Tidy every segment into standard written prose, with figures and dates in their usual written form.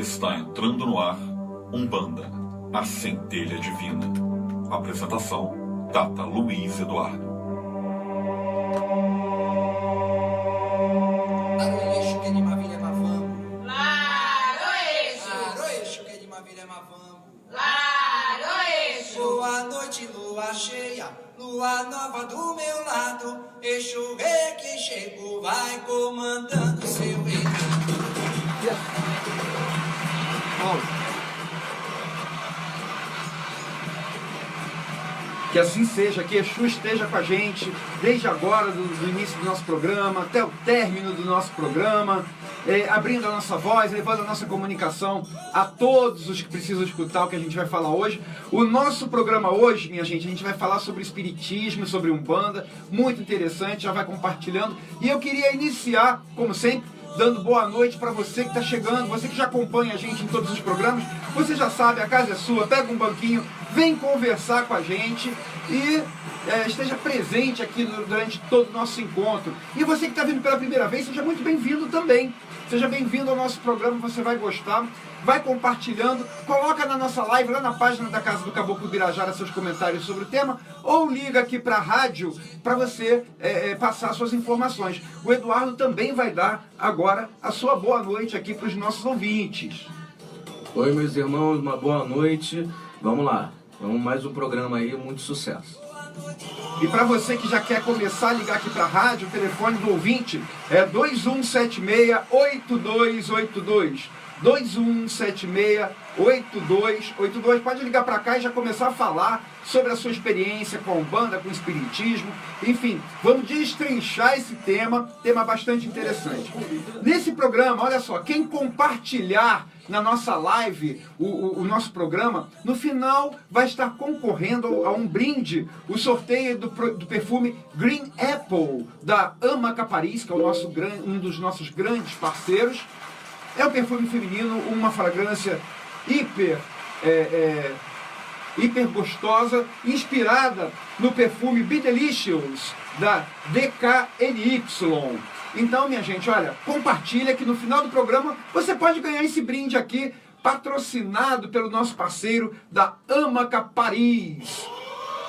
Está entrando no ar Umbanda, a centelha divina. Apresentação, Tata Luiz Eduardo. Boa noite, lua cheia, lua nova do meu lado. Exu rei que chegou, vai comandando seu reinado. Que assim seja, que Exu esteja com a gente desde agora, do início do nosso programa, até o término do nosso programa, abrindo a nossa voz, levando a nossa comunicação a todos os que precisam escutar o que a gente vai falar hoje. O nosso programa hoje, minha gente, a gente vai falar sobre espiritismo, sobre Umbanda, muito interessante, já vai compartilhando. E eu queria iniciar, como sempre, dando boa noite para você que está chegando, você que já acompanha a gente em todos os programas. Você já sabe, a casa é sua, pega um banquinho, vem conversar com a gente e esteja presente aqui durante todo o nosso encontro. E você que está vindo pela primeira vez, seja muito bem-vindo também. Seja bem-vindo ao nosso programa, você vai gostar. Vai compartilhando, coloca na nossa live, lá na página da Casa do Caboclo Birajara, seus comentários sobre o tema, ou liga aqui para a rádio para você passar suas informações. O Eduardo também vai dar agora a sua boa noite aqui para os nossos ouvintes. Oi, meus irmãos, uma boa noite. Vamos lá, vamos mais um programa aí, muito sucesso. E para você que já quer começar a ligar aqui para a rádio, o telefone do ouvinte é 2176-8282. 2176-8282. Pode ligar para cá e já começar a falar sobre a sua experiência com a Umbanda, com o espiritismo. Enfim, vamos destrinchar esse tema bastante interessante. Nesse programa, olha só, quem compartilhar na nossa live o nosso programa, no final vai estar concorrendo a um brinde, o sorteio do perfume Green Apple, da Amaca Paris, que é um dos nossos grandes parceiros. É um perfume feminino, uma fragrância hiper gostosa, inspirada no perfume Be Delicious, da DKNY. Então, minha gente, olha, compartilha que no final do programa você pode ganhar esse brinde aqui, patrocinado pelo nosso parceiro da Amaca Paris.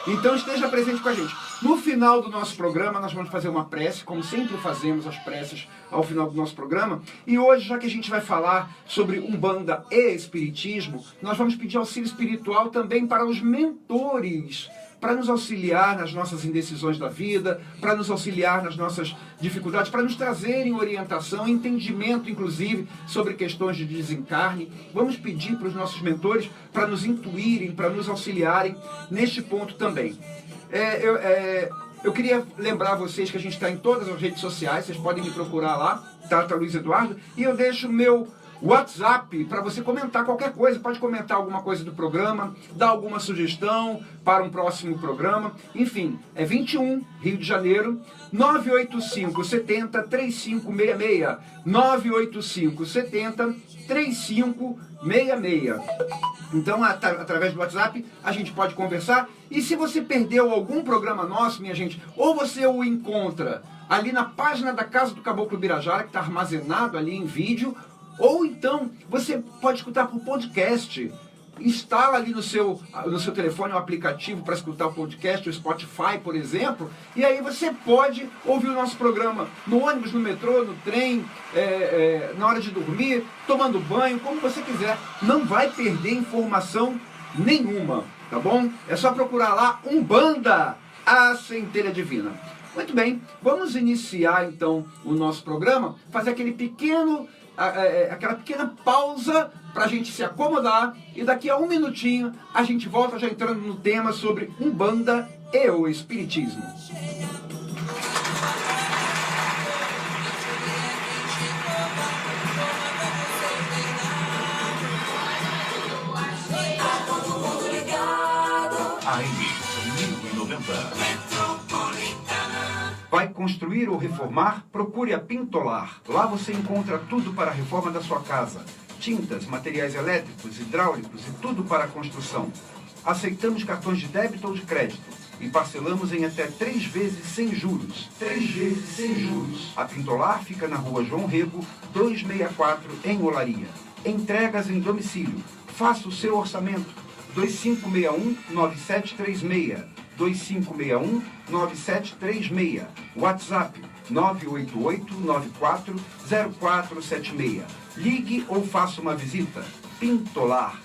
Então esteja presente com a gente. No final do nosso programa nós vamos fazer uma prece, como sempre fazemos as preces ao final do nosso programa. E hoje, já que a gente vai falar sobre Umbanda e Espiritismo, nós vamos pedir auxílio espiritual também para os mentores, para nos auxiliar nas nossas indecisões da vida, para nos auxiliar nas nossas dificuldades, para nos trazerem orientação, entendimento, inclusive, sobre questões de desencarne. Vamos pedir para os nossos mentores para nos intuírem, para nos auxiliarem neste ponto também. Eu queria lembrar vocês que a gente está em todas as redes sociais, vocês podem me procurar lá, Tata Luiz Eduardo, e eu deixo o meu WhatsApp para você comentar qualquer coisa. Pode comentar alguma coisa do programa, dar alguma sugestão para um próximo programa. Enfim, é 21, Rio de Janeiro, 985 70 3566. 985 70 3566. Então, através do WhatsApp, a gente pode conversar. E se você perdeu algum programa nosso, minha gente, ou você o encontra ali na página da Casa do Caboclo Birajara, que está armazenado ali em vídeo, ou então você pode escutar por podcast. Instala ali no seu telefone um aplicativo para escutar o podcast, o Spotify, por exemplo, e aí você pode ouvir o nosso programa no ônibus, no metrô, no trem, na hora de dormir, tomando banho, como você quiser. Não vai perder informação nenhuma, tá bom? É só procurar lá Umbanda, a centelha divina. Muito bem, vamos iniciar então o nosso programa, fazer aquela pequena pausa para a gente se acomodar, e daqui a um minutinho a gente volta já entrando no tema sobre Umbanda e o Espiritismo. AM 1090. Vai construir ou reformar? Procure a Pintolar. Lá você encontra tudo para a reforma da sua casa. Tintas, materiais elétricos, hidráulicos e tudo para a construção. Aceitamos cartões de débito ou de crédito e parcelamos em até 3 vezes sem juros. 3 vezes sem juros. A Pintolar fica na rua João Rego, 264, em Olaria. Entregas em domicílio. Faça o seu orçamento. 2561-9736. 2561-9736. WhatsApp 988-940476. Ligue ou faça uma visita. Pintolar.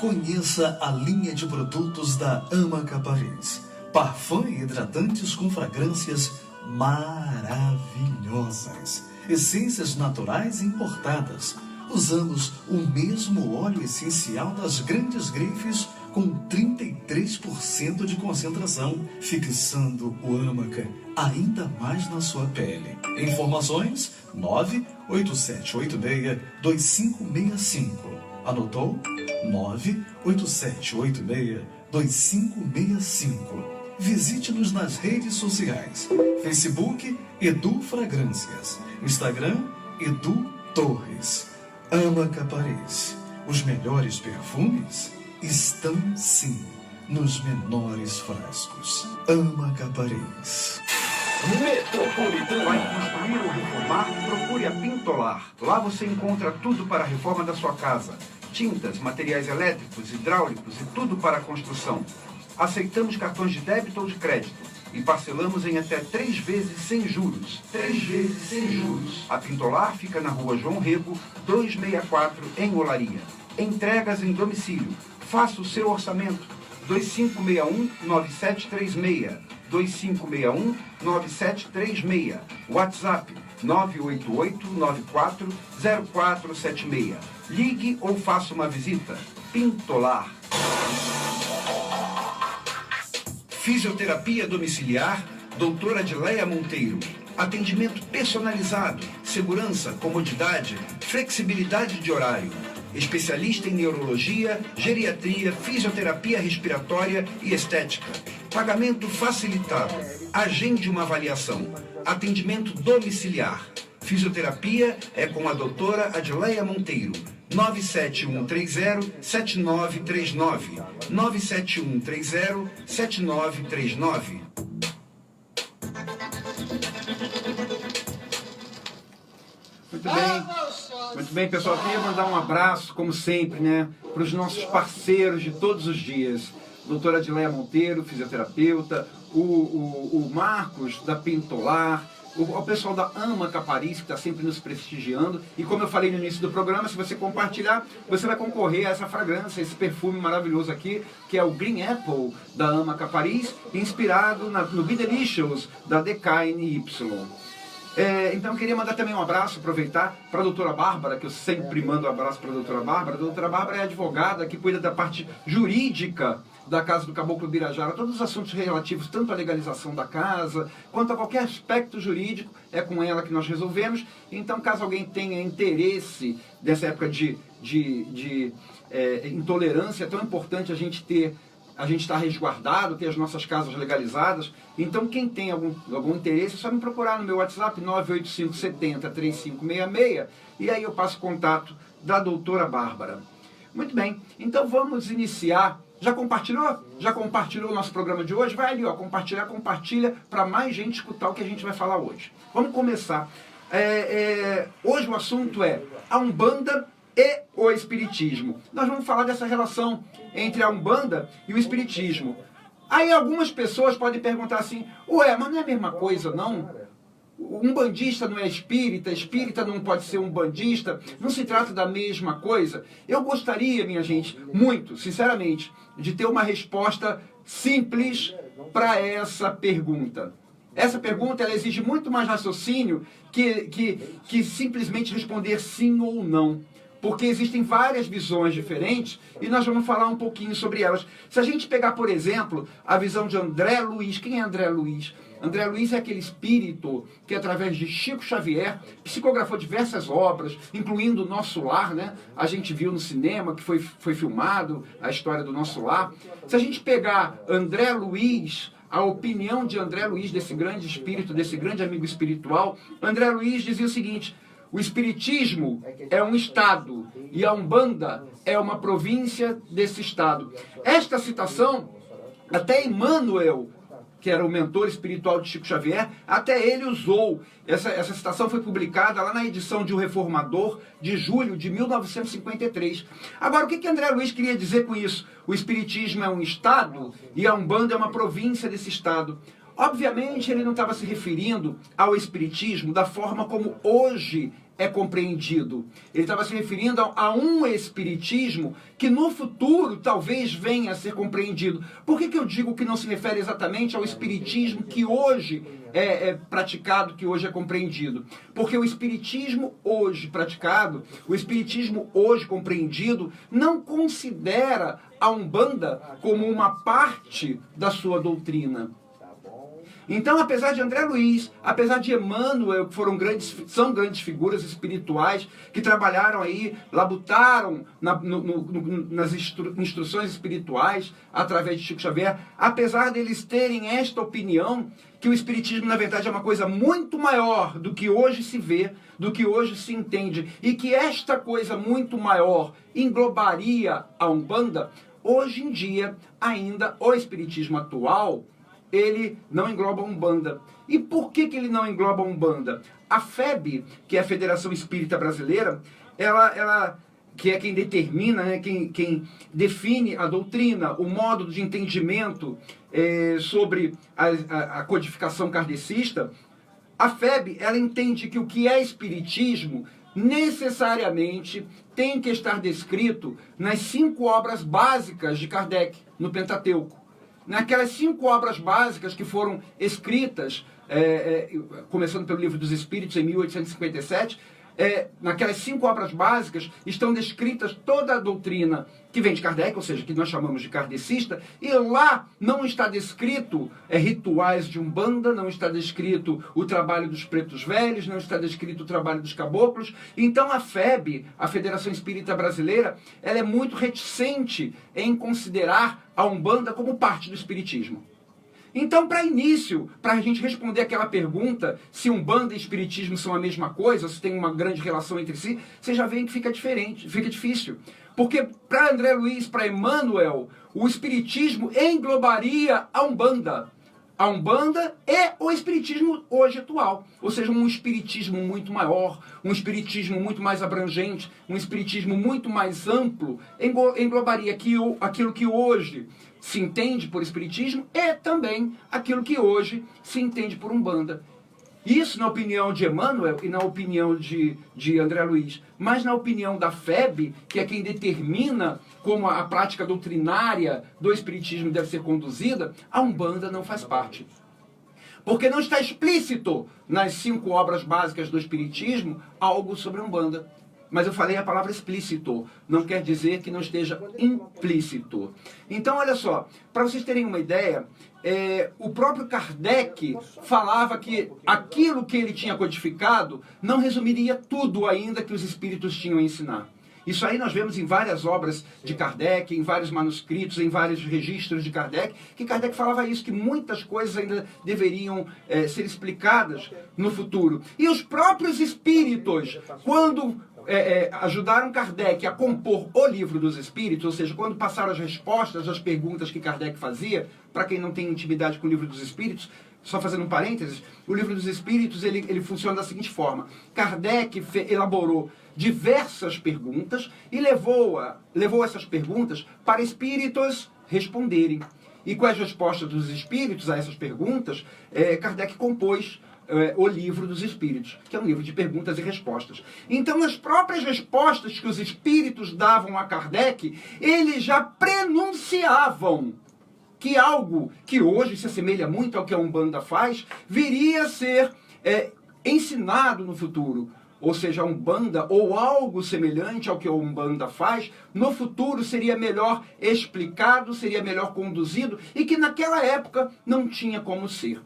Conheça a linha de produtos da Amaca Paris. Parfum e hidratantes com fragrâncias maravilhosas. Essências naturais importadas. Usamos o mesmo óleo essencial das grandes grifes com 33% de concentração, fixando o Amaca ainda mais na sua pele. Informações 98786-2565. Anotou? 98786-2565. Visite-nos nas redes sociais. Facebook, Edu Fragrâncias. Instagram, Edu Torres. Amaca Paris. Os melhores perfumes estão, sim, nos menores frascos. Amaca Paris. Metropolitana. Vai construir ou reformar? Procure a Pintolar. Lá você encontra tudo para a reforma da sua casa. Tintas, materiais elétricos, hidráulicos e tudo para a construção. Aceitamos cartões de débito ou de crédito e parcelamos em até 3 vezes sem juros. 3 vezes sem juros. A Pintolar fica na rua João Rego, 264, em Olaria. Entregas em domicílio. Faça o seu orçamento. 2561-9736. 2561-9736. WhatsApp 988-940476. Ligue ou faça uma visita. Pintolar. Fisioterapia domiciliar, doutora Adileia Monteiro. Atendimento personalizado, segurança, comodidade, flexibilidade de horário. Especialista em neurologia, geriatria, fisioterapia respiratória e estética. Pagamento facilitado. Agende uma avaliação. Atendimento domiciliar. Fisioterapia é com a doutora Adileia Monteiro. 97130-7939. 97130-7939. Muito bem, pessoal. Queria mandar um abraço, como sempre, né, para os nossos parceiros de todos os dias. Doutora Adileia Monteiro, fisioterapeuta, o Marcos, da Pintolar, o pessoal da Amaca Paris, que está sempre nos prestigiando. E como eu falei no início do programa, se você compartilhar, você vai concorrer a essa fragrância, esse perfume maravilhoso aqui, que é o Green Apple, da Amaca Paris, inspirado no Be Delicious, da DKNY. Então eu queria mandar também um abraço, aproveitar, para a doutora Bárbara, que eu sempre mando um abraço para a doutora Bárbara. A doutora Bárbara é advogada que cuida da parte jurídica da Casa do Caboclo Birajara, todos os assuntos relativos tanto à legalização da casa, quanto a qualquer aspecto jurídico, é com ela que nós resolvemos. Então, caso alguém tenha interesse nessa época de intolerância, é tão importante a gente estar resguardado, ter as nossas casas legalizadas. Então, quem tem algum interesse, é só me procurar no meu WhatsApp, 98570-3566, e aí eu passo contato da doutora Bárbara. Muito bem, então vamos iniciar. Já compartilhou? Já compartilhou o nosso programa de hoje? Vai ali, ó, compartilha para mais gente escutar o que a gente vai falar hoje. Vamos começar. Hoje o assunto é a Umbanda e o Espiritismo. Nós vamos falar dessa relação entre a Umbanda e o Espiritismo. Aí algumas pessoas podem perguntar assim, ué, mas não é a mesma coisa, não? Um bandista não é espírita, espírita não pode ser um bandista, não se trata da mesma coisa? Eu gostaria, minha gente, muito, sinceramente, de ter uma resposta simples para essa pergunta. Essa pergunta ela exige muito mais raciocínio que simplesmente responder sim ou não. Porque existem várias visões diferentes e nós vamos falar um pouquinho sobre elas. Se a gente pegar, por exemplo, a visão de André Luiz. Quem é André Luiz? André Luiz é aquele espírito que, através de Chico Xavier, psicografou diversas obras, incluindo o Nosso Lar, né? A gente viu no cinema, que foi filmado, a história do Nosso Lar. Se a gente pegar André Luiz, a opinião de André Luiz, desse grande espírito, desse grande amigo espiritual, André Luiz dizia o seguinte: o Espiritismo é um estado e a Umbanda é uma província desse estado. Esta citação, até Emmanuel que era o mentor espiritual de Chico Xavier, até ele usou. Essa citação foi publicada lá na edição de O Reformador, de julho de 1953. Agora, o que André Luiz queria dizer com isso? O Espiritismo é um Estado e a Umbanda é uma província desse Estado. Obviamente, ele não estava se referindo ao Espiritismo da forma como hoje é compreendido. Ele estava se referindo a um Espiritismo que no futuro talvez venha a ser compreendido. Por que eu digo que não se refere exatamente ao Espiritismo que hoje é praticado, que hoje é compreendido? Porque o Espiritismo hoje praticado, o Espiritismo hoje compreendido, não considera a Umbanda como uma parte da sua doutrina. Então, apesar de André Luiz, apesar de Emmanuel, que são grandes figuras espirituais, que trabalharam aí, labutaram nas instruções espirituais, através de Chico Xavier, apesar deles terem esta opinião, que o Espiritismo, na verdade, é uma coisa muito maior do que hoje se vê, do que hoje se entende, e que esta coisa muito maior englobaria a Umbanda, hoje em dia, ainda, o Espiritismo atual, ele não engloba a Umbanda. E por que ele não engloba a Umbanda? A FEB, que é a Federação Espírita Brasileira, ela que é quem determina, né, quem define a doutrina, o modo de entendimento sobre a codificação kardecista, a FEB, ela entende que o que é espiritismo necessariamente tem que estar descrito nas 5 obras básicas de Kardec, no Pentateuco. Naquelas 5 obras básicas que foram escritas, começando pelo Livro dos Espíritos, em 1857, naquelas 5 obras básicas estão descritas toda a doutrina que vem de Kardec, ou seja, que nós chamamos de kardecista, e lá não está descrito rituais de Umbanda, não está descrito o trabalho dos pretos velhos, não está descrito o trabalho dos caboclos. Então a FEB, a Federação Espírita Brasileira, ela é muito reticente em considerar a Umbanda como parte do espiritismo. Então, para início, para a gente responder aquela pergunta, se Umbanda e Espiritismo são a mesma coisa, se tem uma grande relação entre si, você já vê que fica diferente, fica difícil. Porque para André Luiz, para Emmanuel, o Espiritismo englobaria a Umbanda. A Umbanda é o Espiritismo hoje atual. Ou seja, um Espiritismo muito maior, um Espiritismo muito mais abrangente, um Espiritismo muito mais amplo, englobaria aquilo que hoje se entende por Espiritismo e também aquilo que hoje se entende por Umbanda. Isso na opinião de Emmanuel e na opinião de André Luiz. Mas na opinião da FEB, que é quem determina como a prática doutrinária do Espiritismo deve ser conduzida, a Umbanda não faz parte. Porque não está explícito nas 5 obras básicas do Espiritismo algo sobre a Umbanda. Mas eu falei a palavra explícito, não quer dizer que não esteja implícito. Então, olha só, para vocês terem uma ideia, o próprio Kardec falava que aquilo que ele tinha codificado não resumiria tudo ainda que os espíritos tinham a ensinar. Isso aí nós vemos em várias obras de Kardec, em vários manuscritos, em vários registros de Kardec, que Kardec falava isso, que muitas coisas ainda deveriam ser explicadas no futuro. E os próprios espíritos, quando ajudaram Kardec a compor o Livro dos Espíritos, ou seja, quando passaram as respostas às perguntas que Kardec fazia, para quem não tem intimidade com o Livro dos Espíritos, só fazendo um parênteses, o Livro dos Espíritos ele funciona da seguinte forma: Kardec elaborou diversas perguntas e levou essas perguntas para espíritos responderem. E com as respostas dos espíritos a essas perguntas, Kardec compôs o Livro dos Espíritos, que é um livro de perguntas e respostas. Então, nas próprias respostas que os espíritos davam a Kardec, eles já prenunciavam que algo que hoje se assemelha muito ao que a Umbanda faz, viria a ser ensinado no futuro. Ou seja, a Umbanda, ou algo semelhante ao que a Umbanda faz, no futuro seria melhor explicado, seria melhor conduzido, e que naquela época não tinha como ser.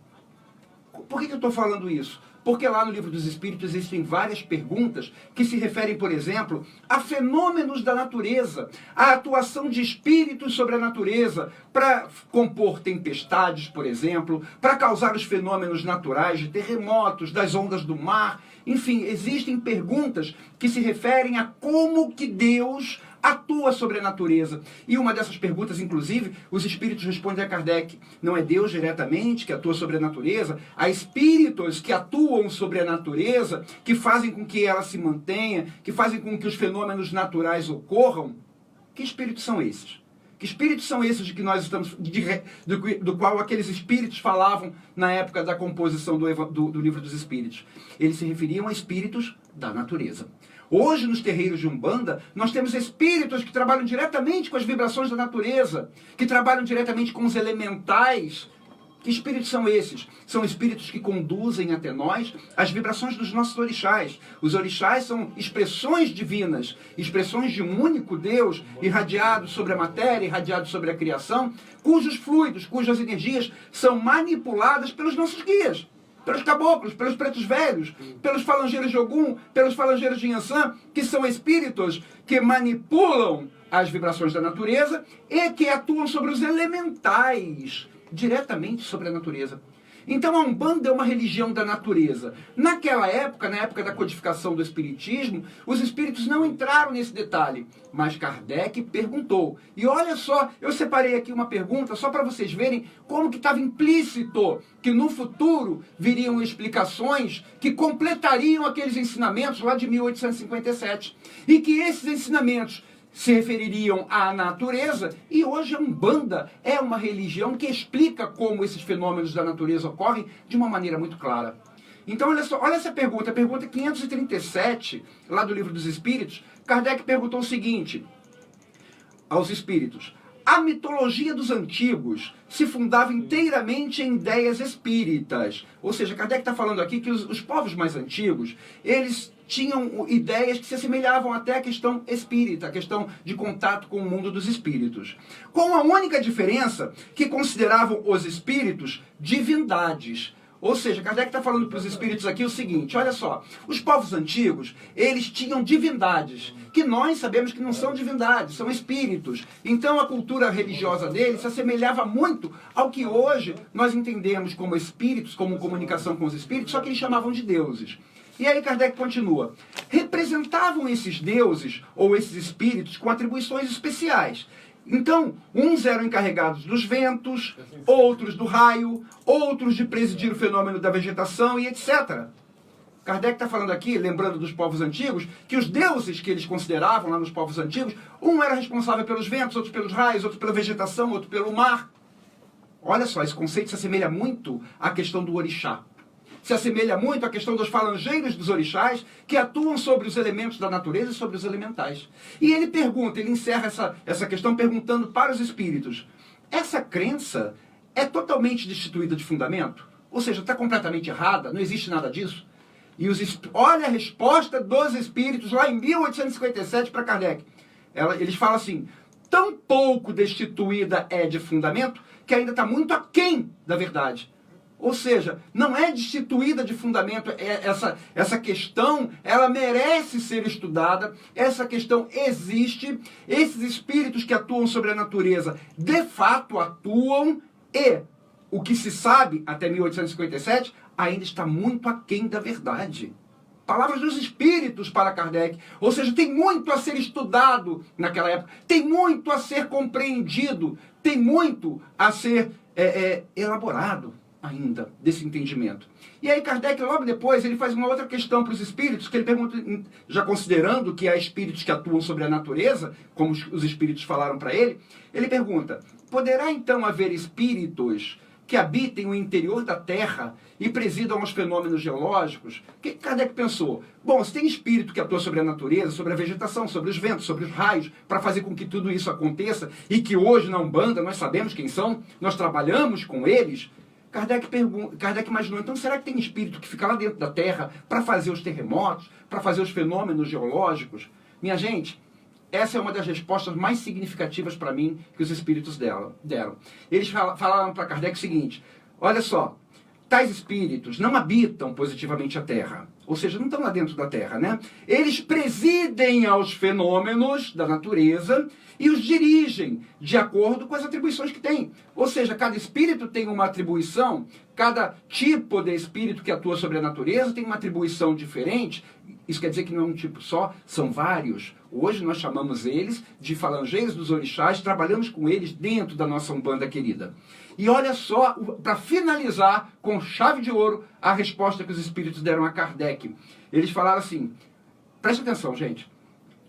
Por que eu estou falando isso? Porque lá no Livro dos Espíritos existem várias perguntas que se referem, por exemplo, a fenômenos da natureza, a atuação de espíritos sobre a natureza, para compor tempestades, por exemplo, para causar os fenômenos naturais de terremotos, das ondas do mar. Enfim, existem perguntas que se referem a como que Deus atua sobre a natureza? E uma dessas perguntas, inclusive, os espíritos respondem a Kardec. Não é Deus diretamente que atua sobre a natureza? Há espíritos que atuam sobre a natureza, que fazem com que ela se mantenha, que fazem com que os fenômenos naturais ocorram. Que espíritos são esses? Que espíritos são esses de que nós estamos, do qual aqueles espíritos falavam na época da composição do Livro dos Espíritos? Eles se referiam a espíritos da natureza. Hoje, nos terreiros de Umbanda, nós temos espíritos que trabalham diretamente com as vibrações da natureza, que trabalham diretamente com os elementais. Que espíritos são esses? São espíritos que conduzem até nós as vibrações dos nossos orixás. Os orixás são expressões divinas, expressões de um único Deus, irradiados sobre a matéria, irradiados sobre a criação, cujos fluidos, cujas energias são manipuladas pelos nossos guias, pelos caboclos, pelos pretos velhos, pelos falangeiros de Ogum, pelos falangeiros de Yansan, que são espíritos que manipulam as vibrações da natureza e que atuam sobre os elementais, diretamente sobre a natureza. Então a Umbanda é uma religião da natureza. Naquela época, na época da codificação do Espiritismo, os espíritos não entraram nesse detalhe, mas Kardec perguntou. E olha só, eu separei aqui uma pergunta só para vocês verem como que estava implícito que no futuro viriam explicações que completariam aqueles ensinamentos lá de 1857. E que esses ensinamentos se refeririam à natureza, e hoje a Umbanda é uma religião que explica como esses fenômenos da natureza ocorrem de uma maneira muito clara. Então, olha só, olha essa pergunta, a pergunta 537, lá do Livro dos Espíritos. Kardec perguntou o seguinte aos espíritos: a mitologia dos antigos se fundava inteiramente em ideias espíritas. Ou seja, Kardec está falando aqui que os povos mais antigos, eles tinham ideias que se assemelhavam até à questão espírita, a questão de contato com o mundo dos espíritos. Com a única diferença que consideravam os espíritos divindades. Ou seja, Kardec está falando para os espíritos aqui o seguinte: olha só, os povos antigos, eles tinham divindades, que nós sabemos que não são divindades, são espíritos. Então a cultura religiosa deles se assemelhava muito ao que hoje nós entendemos como espíritos, como comunicação com os espíritos, só que eles chamavam de deuses. E aí Kardec continua: representavam esses deuses ou esses espíritos com atribuições especiais. Então, uns eram encarregados dos ventos, outros do raio, outros de presidir o fenômeno da vegetação e etc. Kardec está falando aqui, lembrando dos povos antigos, que os deuses que eles consideravam lá nos povos antigos, um era responsável pelos ventos, outro pelos raios, outro pela vegetação, outro pelo mar. Olha só, esse conceito se assemelha muito à questão do orixá. Se assemelha muito à questão dos falangeiros dos orixás, que atuam sobre os elementos da natureza e sobre os elementais. E ele pergunta, ele encerra essa questão perguntando para os espíritos: essa crença é totalmente destituída de fundamento? Ou seja, está completamente errada? Não existe nada disso? E olha a resposta dos espíritos lá em 1857 para Kardec. Eles falam assim: tão pouco destituída é de fundamento que ainda está muito aquém da verdade. Ou seja, não é destituída de fundamento, essa questão, ela merece ser estudada, essa questão existe, esses espíritos que atuam sobre a natureza, de fato atuam, e o que se sabe até 1857 ainda está muito aquém da verdade. Palavras dos espíritos para Kardec. Ou seja, tem muito a ser estudado naquela época, tem muito a ser compreendido, tem muito a ser elaborado ainda desse entendimento. E aí Kardec, logo depois, ele faz uma outra questão para os espíritos, que ele pergunta, já considerando que há espíritos que atuam sobre a natureza, como os espíritos falaram para ele, ele pergunta: poderá então haver espíritos que habitem o interior da Terra e presidam os fenômenos geológicos? O que Kardec pensou? Bom, se tem espírito que atua sobre a natureza, sobre a vegetação, sobre os ventos, sobre os raios, para fazer com que tudo isso aconteça, e que hoje na Umbanda nós sabemos quem são, nós trabalhamos com eles, Kardec imaginou: então será que tem espírito que fica lá dentro da Terra para fazer os terremotos, para fazer os fenômenos geológicos? Minha gente, essa é uma das respostas mais significativas para mim que os espíritos deram. Eles falaram para Kardec o seguinte: olha só, tais espíritos não habitam positivamente a Terra, ou seja, não estão lá dentro da Terra, né? Eles presidem aos fenômenos da natureza e os dirigem de acordo com as atribuições que têm. Ou seja, cada espírito tem uma atribuição, Cada tipo de espírito que atua sobre a natureza tem uma atribuição diferente. Isso quer dizer que não é um tipo só, são vários. Hoje nós chamamos eles de falangeiros dos orixás, trabalhamos com eles dentro da nossa Umbanda querida. E olha só, para finalizar com chave de ouro, a resposta que os espíritos deram a Kardec. Eles falaram assim, preste atenção, gente.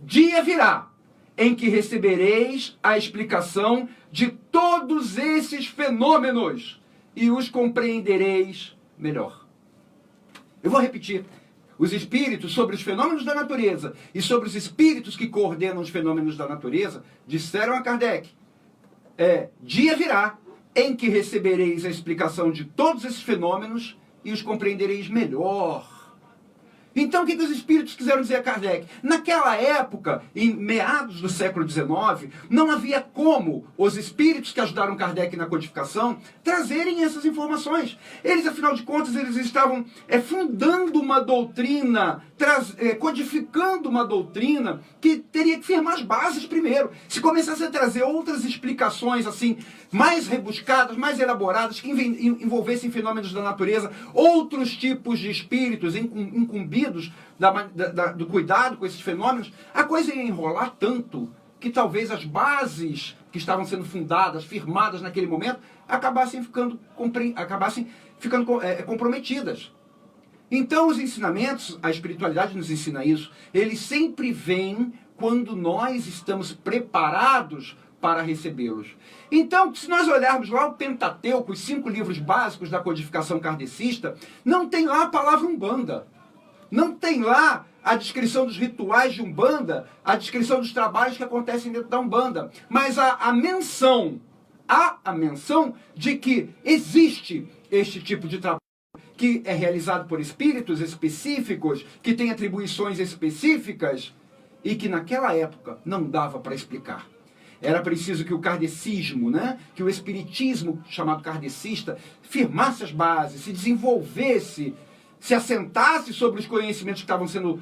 Dia virá em que recebereis a explicação de todos esses fenômenos e os compreendereis melhor. Eu vou repetir. Os espíritos sobre os fenômenos da natureza e sobre os espíritos que coordenam os fenômenos da natureza disseram a Kardec, dia virá em que recebereis a explicação de todos esses fenômenos e os compreendereis melhor. Então, o que os espíritos quiseram dizer a Kardec? Naquela época, em meados do século XIX, não havia como os espíritos que ajudaram Kardec na codificação trazerem essas informações. Eles, afinal de contas, eles estavam fundando uma doutrina, codificando uma doutrina que teria que firmar as bases primeiro. Se começasse a trazer outras explicações assim, mais rebuscadas, mais elaboradas, que envolvessem fenômenos da natureza, outros tipos de espíritos incumbidos do cuidado com esses fenômenos, a coisa ia enrolar tanto que talvez as bases que estavam sendo fundadas, firmadas naquele momento, acabassem ficando comprometidas. Então os ensinamentos, a espiritualidade nos ensina isso, eles sempre vêm quando nós estamos preparados para recebê-los. Então, se nós olharmos lá o Pentateuco, os 5 livros básicos da codificação kardecista, não tem lá a palavra Umbanda. Não tem lá a descrição dos rituais de Umbanda, a descrição dos trabalhos que acontecem dentro da Umbanda. Mas há a menção de que existe este tipo de trabalho que é realizado por espíritos específicos, que tem atribuições específicas e que naquela época não dava para explicar. Era preciso que o kardecismo, que o espiritismo chamado kardecista, firmasse as bases, se desenvolvesse, se assentasse sobre os conhecimentos que estavam sendo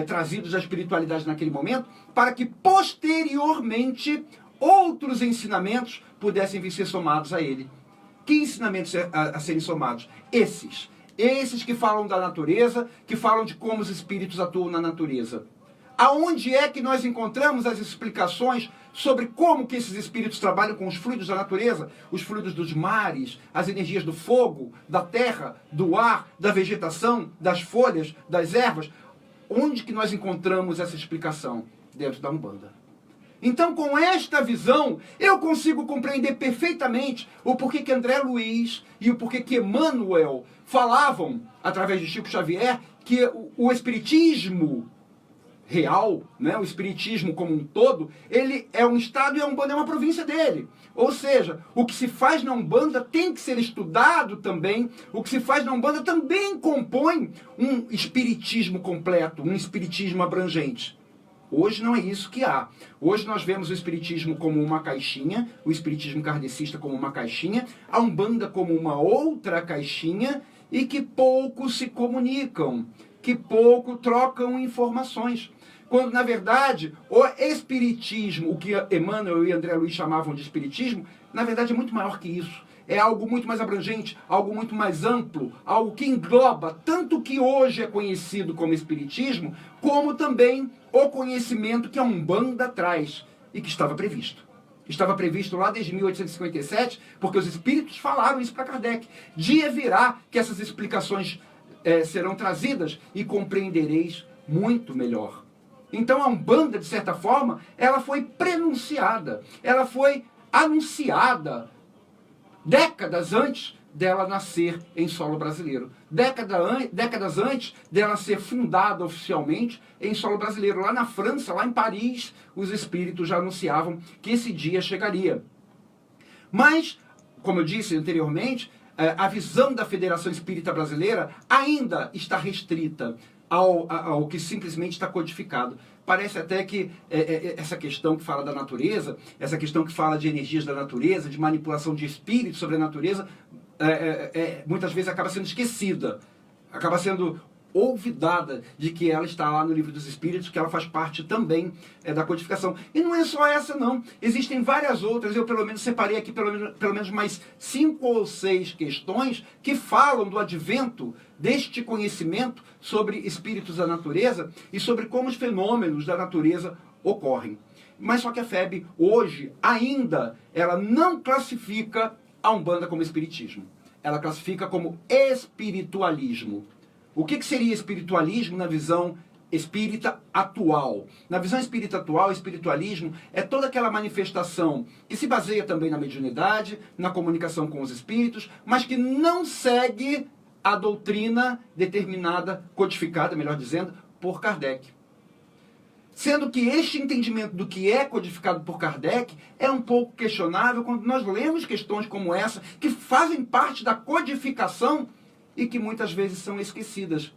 trazidos da espiritualidade naquele momento, para que posteriormente outros ensinamentos pudessem vir ser somados a ele. Que ensinamentos a serem somados? Esses que falam da natureza, que falam de como os espíritos atuam na natureza. Aonde é que nós encontramos as explicações sobre como que esses espíritos trabalham com os fluidos da natureza, os fluidos dos mares, as energias do fogo, da terra, do ar, da vegetação, das folhas, das ervas? Onde que nós encontramos essa explicação? Dentro da Umbanda. Então, com esta visão, eu consigo compreender perfeitamente o porquê que André Luiz e o porquê que Emmanuel falavam, através de Chico Xavier, que o espiritismo real, o espiritismo como um todo, ele é um estado e a Umbanda é uma província dele. Ou seja, o que se faz na Umbanda tem que ser estudado também, o que se faz na Umbanda também compõe um espiritismo completo, um espiritismo abrangente. Hoje não é isso que há. Hoje nós vemos o espiritismo como uma caixinha, o espiritismo kardecista como uma caixinha, a Umbanda como uma outra caixinha e que pouco se comunicam, que pouco trocam informações. Quando, na verdade, o espiritismo, o que Emmanuel e André Luiz chamavam de espiritismo, na verdade é muito maior que isso. É algo muito mais abrangente, algo muito mais amplo, algo que engloba tanto o que hoje é conhecido como espiritismo, como também o conhecimento que a Umbanda traz e que estava previsto. Estava previsto lá desde 1857, porque os espíritos falaram isso para Kardec. Dia virá que essas explicações serão trazidas e compreendereis muito melhor. Então a Umbanda, de certa forma, ela foi prenunciada, ela foi anunciada décadas antes dela nascer em solo brasileiro. Décadas antes dela ser fundada oficialmente em solo brasileiro. Lá na França, lá em Paris, os espíritos já anunciavam que esse dia chegaria. Mas, como eu disse anteriormente, a visão da Federação Espírita Brasileira ainda está restrita ao que simplesmente está codificado. Parece até que essa questão que fala da natureza, essa questão que fala de energias da natureza, de manipulação de espíritos sobre a natureza, muitas vezes acaba sendo esquecida. Acaba sendo olvidada de que ela está lá no Livro dos Espíritos, que ela faz parte também da codificação. E não é só essa, não. Existem várias outras. Eu, pelo menos, separei aqui pelo menos mais 5 ou 6 questões que falam do advento deste conhecimento sobre espíritos da natureza e sobre como os fenômenos da natureza ocorrem. Mas só que a FEB, hoje, ainda, ela não classifica a Umbanda como espiritismo. Ela classifica como espiritualismo. O que seria espiritualismo na visão espírita atual? Na visão espírita atual, espiritualismo é toda aquela manifestação que se baseia também na mediunidade, na comunicação com os espíritos, mas que não segue a doutrina determinada, codificada, melhor dizendo, por Kardec. Sendo que este entendimento do que é codificado por Kardec é um pouco questionável quando nós lemos questões como essa, que fazem parte da codificação e que muitas vezes são esquecidas.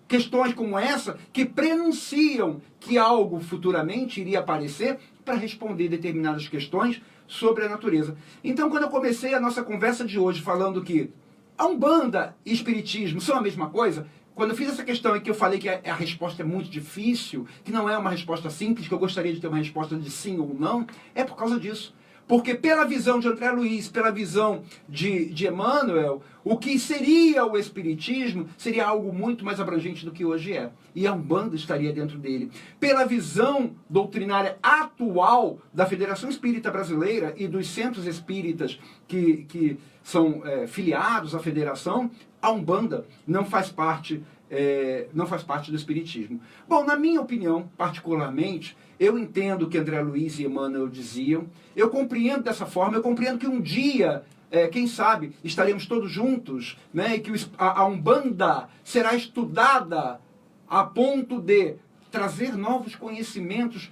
Questões como essa que prenunciam que algo futuramente iria aparecer para responder determinadas questões sobre a natureza. Então, quando eu comecei a nossa conversa de hoje falando que a Umbanda e Espiritismo são a mesma coisa, quando eu fiz essa questão e que eu falei que a resposta é muito difícil, que não é uma resposta simples, que eu gostaria de ter uma resposta de sim ou não, é por causa disso. Porque pela visão de André Luiz, pela visão de Emmanuel, o que seria o Espiritismo seria algo muito mais abrangente do que hoje é. E a Umbanda estaria dentro dele. Pela visão doutrinária atual da Federação Espírita Brasileira e dos centros espíritas que são filiados à federação, a Umbanda não faz parte do Espiritismo. Bom, na minha opinião, particularmente, eu entendo o que André Luiz e Emmanuel diziam, eu compreendo dessa forma, eu compreendo que um dia, quem sabe, estaremos todos juntos, né, e que a Umbanda será estudada a ponto de trazer novos conhecimentos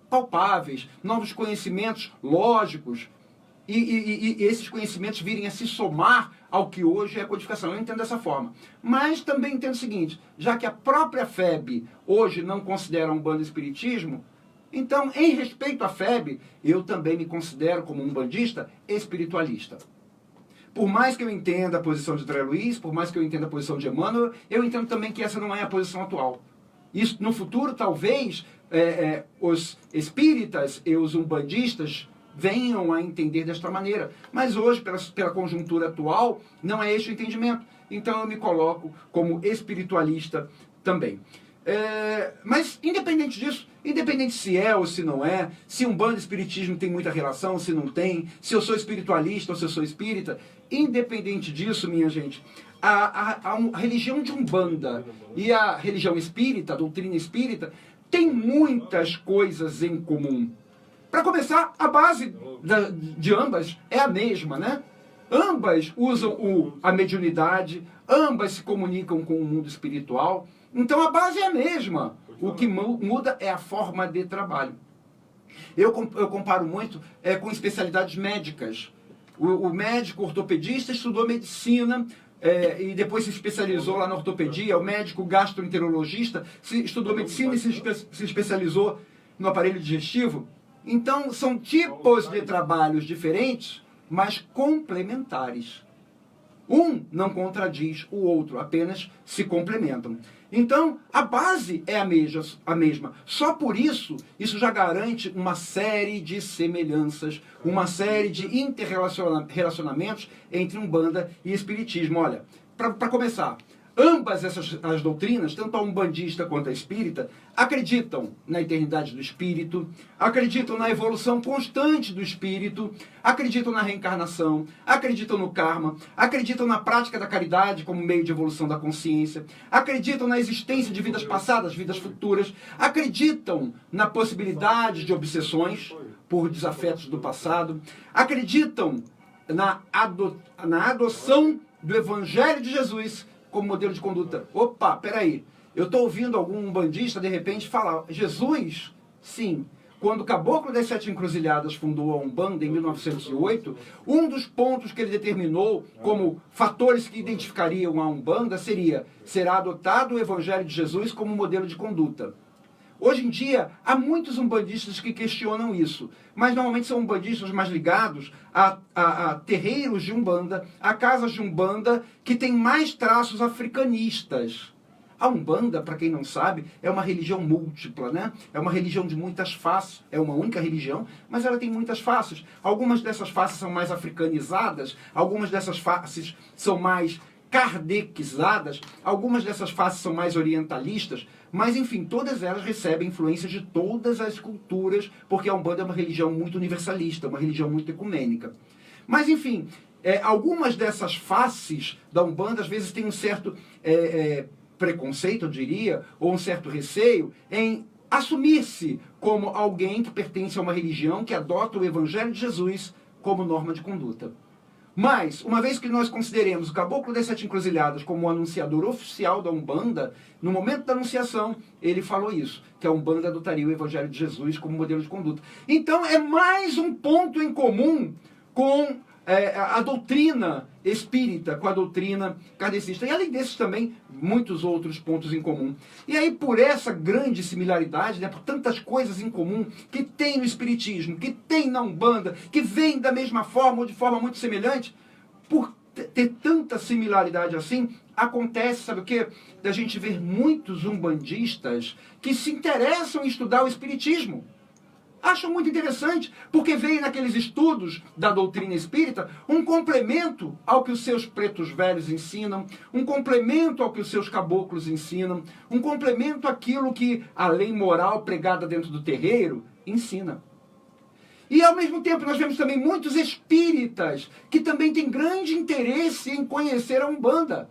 palpáveis, novos conhecimentos lógicos, e esses conhecimentos virem a se somar ao que hoje é a codificação. Eu entendo dessa forma. Mas também entendo o seguinte, já que a própria FEB hoje não considera a Umbanda espiritismo, então, em respeito à FEB, eu também me considero, como umbandista, espiritualista. Por mais que eu entenda a posição de André Luiz, por mais que eu entenda a posição de Emmanuel, eu entendo também que essa não é a posição atual. Isso, no futuro, talvez, os espíritas e os umbandistas venham a entender desta maneira. Mas hoje, pela conjuntura atual, não é este o entendimento. Então eu me coloco como espiritualista também. Mas independente disso, independente se é ou se não é, se Umbanda e Espiritismo tem muita relação, se não tem, se eu sou espiritualista ou se eu sou espírita, independente disso, minha gente, a religião de Umbanda e a religião espírita, a doutrina espírita, tem muitas coisas em comum. Para começar, a base de ambas é a mesma, né? Ambas usam a mediunidade, ambas se comunicam com o mundo espiritual. Então a base é a mesma. O que muda é a forma de trabalho. Eu comparo muito com especialidades médicas. O médico ortopedista estudou medicina e depois se especializou lá na ortopedia. O médico gastroenterologista estudou medicina e se especializou no aparelho digestivo. Então, são tipos de trabalhos diferentes, mas complementares. Um não contradiz o outro, apenas se complementam. Então, a base é a mesma. Só por isso, isso já garante uma série de semelhanças, uma série de interrelacionamentos entre Umbanda e Espiritismo. Olha, para começar, ambas as doutrinas, tanto a umbandista quanto a espírita, acreditam na eternidade do espírito, acreditam na evolução constante do espírito, acreditam na reencarnação, acreditam no karma, acreditam na prática da caridade como meio de evolução da consciência, acreditam na existência de vidas passadas, vidas futuras, acreditam na possibilidade de obsessões por desafetos do passado, acreditam na adoção do Evangelho de Jesus como modelo de conduta. Opa, peraí, eu estou ouvindo algum umbandista de repente falar, Jesus, sim, quando o Caboclo das Sete Encruzilhadas fundou a Umbanda em 1908, um dos pontos que ele determinou como fatores que identificariam a Umbanda será adotado o Evangelho de Jesus como modelo de conduta. Hoje em dia, há muitos umbandistas que questionam isso, mas normalmente são umbandistas mais ligados a terreiros de Umbanda, a casas de Umbanda que têm mais traços africanistas. A Umbanda, para quem não sabe, é uma religião múltipla, né? É uma religião de muitas faces, é uma única religião, mas ela tem muitas faces. Algumas dessas faces são mais africanizadas, algumas dessas faces são mais kardecizadas, algumas dessas faces são mais orientalistas, mas enfim, todas elas recebem influência de todas as culturas, porque a Umbanda é uma religião muito universalista, uma religião muito ecumênica. Mas enfim, algumas dessas faces da Umbanda às vezes têm um certo preconceito, eu diria, ou um certo receio em assumir-se como alguém que pertence a uma religião que adota o Evangelho de Jesus como norma de conduta. Mas, uma vez que nós consideremos o Caboclo das Sete Encruzilhadas como o anunciador oficial da Umbanda, no momento da anunciação, ele falou isso, que a Umbanda adotaria o Evangelho de Jesus como modelo de conduta. Então, é mais um ponto em comum com a doutrina espírita, com a doutrina kardecista. E além desses também, muitos outros pontos em comum. E aí, por essa grande similaridade, né, por tantas coisas em comum que tem no espiritismo, que tem na Umbanda, que vem da mesma forma ou de forma muito semelhante, por ter tanta similaridade assim, acontece, sabe o quê? Da gente ver muitos umbandistas que se interessam em estudar o espiritismo. Acho muito interessante, porque veio naqueles estudos da doutrina espírita um complemento ao que os seus pretos velhos ensinam, um complemento ao que os seus caboclos ensinam, um complemento àquilo que a lei moral pregada dentro do terreiro ensina. E ao mesmo tempo nós vemos também muitos espíritas que também têm grande interesse em conhecer a Umbanda.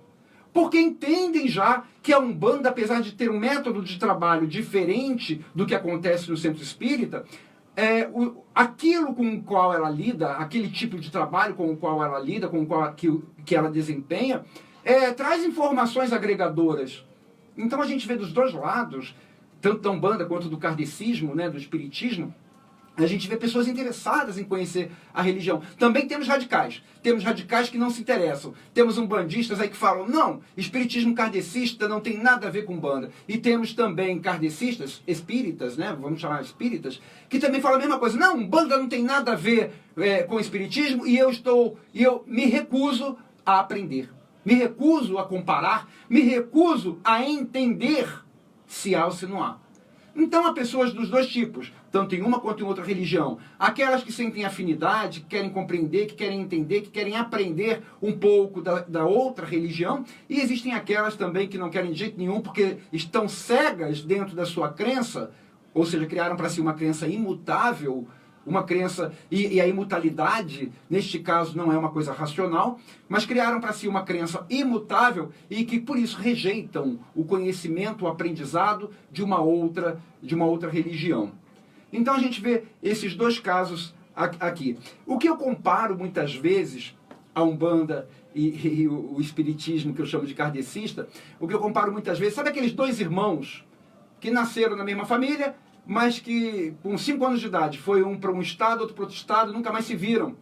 Porque entendem já que a Umbanda, apesar de ter um método de trabalho diferente do que acontece no centro espírita, aquilo com o qual ela lida, aquele tipo de trabalho com o qual ela lida, com o qual que ela desempenha, traz informações agregadoras. Então a gente vê dos dois lados, tanto da Umbanda quanto do kardecismo, né, do espiritismo, a gente vê pessoas interessadas em conhecer a religião. Também temos radicais. Temos radicais que não se interessam. Temos umbandistas aí que falam, não, espiritismo kardecista não tem nada a ver com Umbanda. E temos também kardecistas, espíritas, né, vamos chamar espíritas, que também falam a mesma coisa. Não, Umbanda não tem nada a ver com espiritismo e eu me recuso a aprender. Me recuso a comparar, me recuso a entender se há ou se não há. Então há pessoas dos dois tipos, tanto em uma quanto em outra religião. Aquelas que sentem afinidade, que querem compreender, que querem entender, que querem aprender um pouco da outra religião. E existem aquelas também que não querem de jeito nenhum porque estão cegas dentro da sua crença, ou seja, criaram para si uma crença imutável, uma crença, e a imutabilidade, neste caso, não é uma coisa racional, mas criaram para si uma crença imutável e que, por isso, rejeitam o conhecimento, o aprendizado de uma outra religião. Então, a gente vê esses dois casos aqui. O que eu comparo, muitas vezes, a Umbanda e o espiritismo, que eu chamo de kardecista, o que eu comparo muitas vezes, sabe aqueles dois irmãos que nasceram na mesma família, mas que com 5 anos de idade foi um para um estado, outro para outro estado, nunca mais se viram.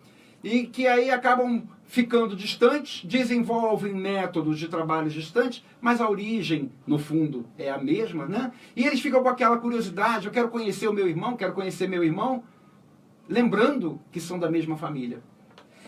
E que aí acabam ficando distantes, desenvolvem métodos de trabalho distantes, mas a origem, no fundo, é a mesma, né? E eles ficam com aquela curiosidade, eu quero conhecer o meu irmão, lembrando que são da mesma família.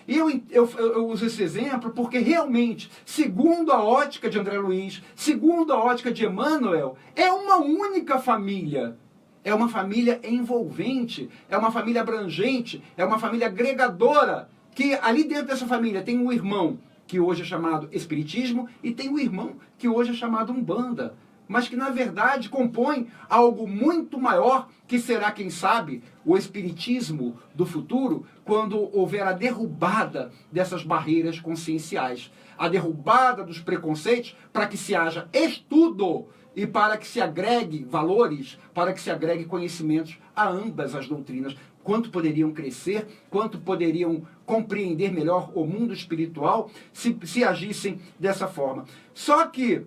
E eu uso esse exemplo porque realmente, segundo a ótica de André Luiz, segundo a ótica de Emmanuel, é uma única família. É uma família envolvente, é uma família abrangente, é uma família agregadora, que ali dentro dessa família tem um irmão que hoje é chamado Espiritismo e tem um irmão que hoje é chamado Umbanda, mas que na verdade compõe algo muito maior, que será, quem sabe, o Espiritismo do futuro, quando houver a derrubada dessas barreiras conscienciais, a derrubada dos preconceitos, para que se haja estudo e para que se agregue valores, para que se agregue conhecimentos a ambas as doutrinas. Quanto poderiam crescer, quanto poderiam compreender melhor o mundo espiritual se agissem dessa forma. Só que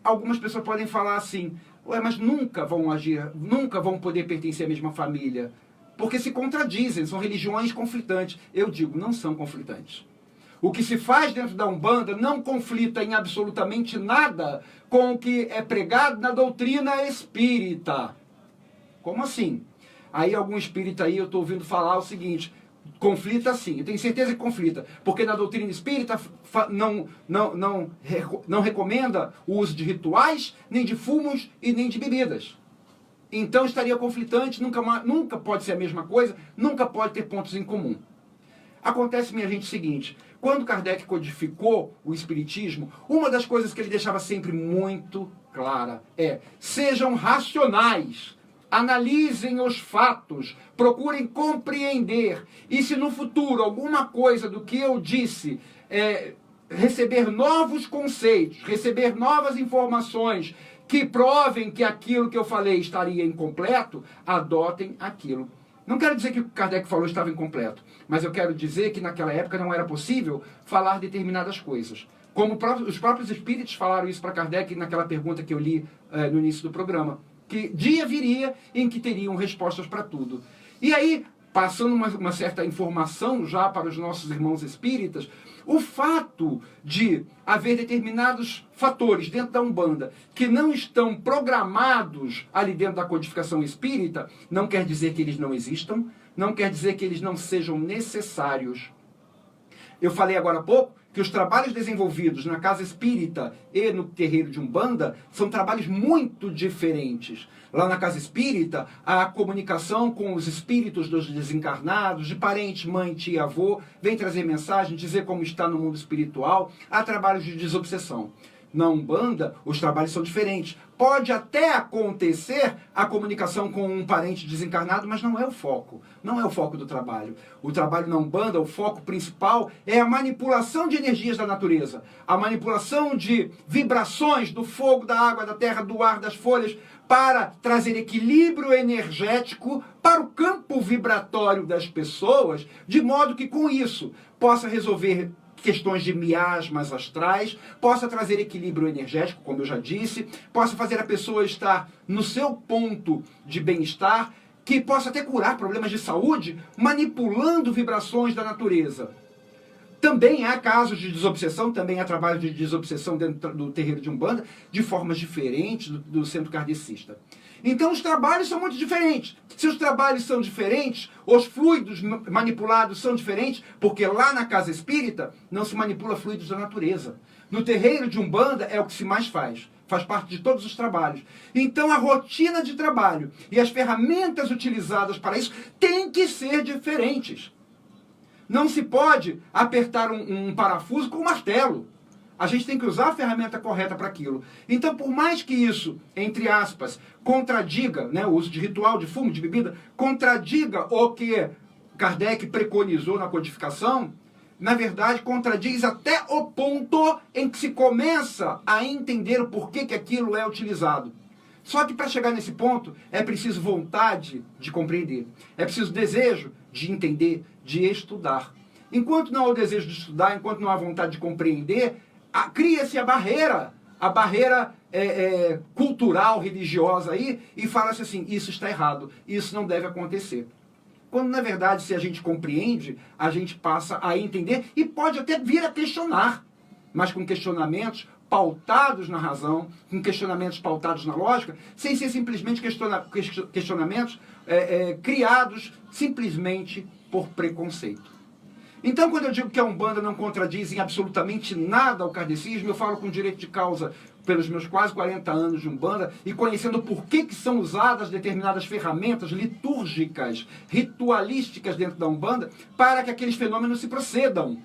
algumas pessoas podem falar assim, ué, mas nunca vão agir, nunca vão poder pertencer à mesma família, porque se contradizem, são religiões conflitantes. Eu digo, não são conflitantes. O que se faz dentro da Umbanda não conflita em absolutamente nada com o que é pregado na doutrina espírita. Como assim? Aí algum espírita aí, eu estou ouvindo falar o seguinte, Conflita sim, eu tenho certeza que conflita, porque na doutrina espírita não recomenda o uso de rituais, nem de fumos e nem de bebidas. Então estaria conflitante, nunca pode ser a mesma coisa, nunca pode ter pontos em comum. Acontece, minha gente, o seguinte: quando Kardec codificou o Espiritismo, uma das coisas que ele deixava sempre muito clara é: sejam racionais, analisem os fatos, procurem compreender, e se no futuro alguma coisa do que eu disse receber novos conceitos, receber novas informações que provem que aquilo que eu falei estaria incompleto, adotem aquilo. Não quero dizer que o que Kardec falou estava incompleto, mas eu quero dizer que naquela época não era possível falar determinadas coisas. Como os próprios espíritos falaram isso para Kardec naquela pergunta que eu li no início do programa, que dia viria em que teriam respostas para tudo. E aí, passando uma certa informação já para os nossos irmãos espíritas, o fato de haver determinados fatores dentro da Umbanda que não estão programados ali dentro da codificação espírita, não quer dizer que eles não existam, não quer dizer que eles não sejam necessários. Eu falei agora há pouco que os trabalhos desenvolvidos na casa espírita e no terreiro de Umbanda são trabalhos muito diferentes. Lá na casa espírita, a comunicação com os espíritos dos desencarnados, de parente, mãe, tia, avô, vem trazer mensagem, dizer como está no mundo espiritual. Há trabalhos de desobsessão. Na Umbanda, os trabalhos são diferentes. Pode até acontecer a comunicação com um parente desencarnado, mas não é o foco. Não é o foco do trabalho. O trabalho na Umbanda, o foco principal é a manipulação de energias da natureza. A manipulação de vibrações do fogo, da água, da terra, do ar, das folhas, para trazer equilíbrio energético para o campo vibratório das pessoas, de modo que com isso possa resolver questões de miasmas astrais, possa trazer equilíbrio energético, como eu já disse, possa fazer a pessoa estar no seu ponto de bem-estar, que possa até curar problemas de saúde, manipulando vibrações da natureza. Também há casos de desobsessão, também há trabalho de desobsessão dentro do terreiro de Umbanda, de formas diferentes do centro kardecista. Então os trabalhos são muito diferentes. Se os trabalhos são diferentes, os fluidos manipulados são diferentes, porque lá na casa espírita não se manipula fluidos da natureza. No terreiro de Umbanda é o que se mais faz. Faz parte de todos os trabalhos. Então a rotina de trabalho e as ferramentas utilizadas para isso têm que ser diferentes. Não se pode apertar um parafuso com um martelo. A gente tem que usar a ferramenta correta para aquilo. Então, por mais que isso, entre aspas, contradiga, né, o uso de ritual, de fumo, de bebida, contradiga o que Kardec preconizou na codificação, na verdade, contradiz até o ponto em que se começa a entender o porquê que aquilo é utilizado. Só que para chegar nesse ponto, é preciso vontade de compreender. É preciso desejo de entender, de estudar. Enquanto não há o desejo de estudar, enquanto não há vontade de compreender, cria-se a barreira cultural, religiosa aí, e fala-se assim: isso está errado, isso não deve acontecer. Quando, na verdade, se a gente compreende, a gente passa a entender e pode até vir a questionar, mas com questionamentos pautados na razão, com questionamentos pautados na lógica, sem ser simplesmente questionamentos criados simplesmente por preconceito. Então, quando eu digo que a Umbanda não contradiz em absolutamente nada ao kardecismo, eu falo com direito de causa pelos meus quase 40 anos de Umbanda e conhecendo por que são usadas determinadas ferramentas litúrgicas, ritualísticas dentro da Umbanda, para que aqueles fenômenos se procedam,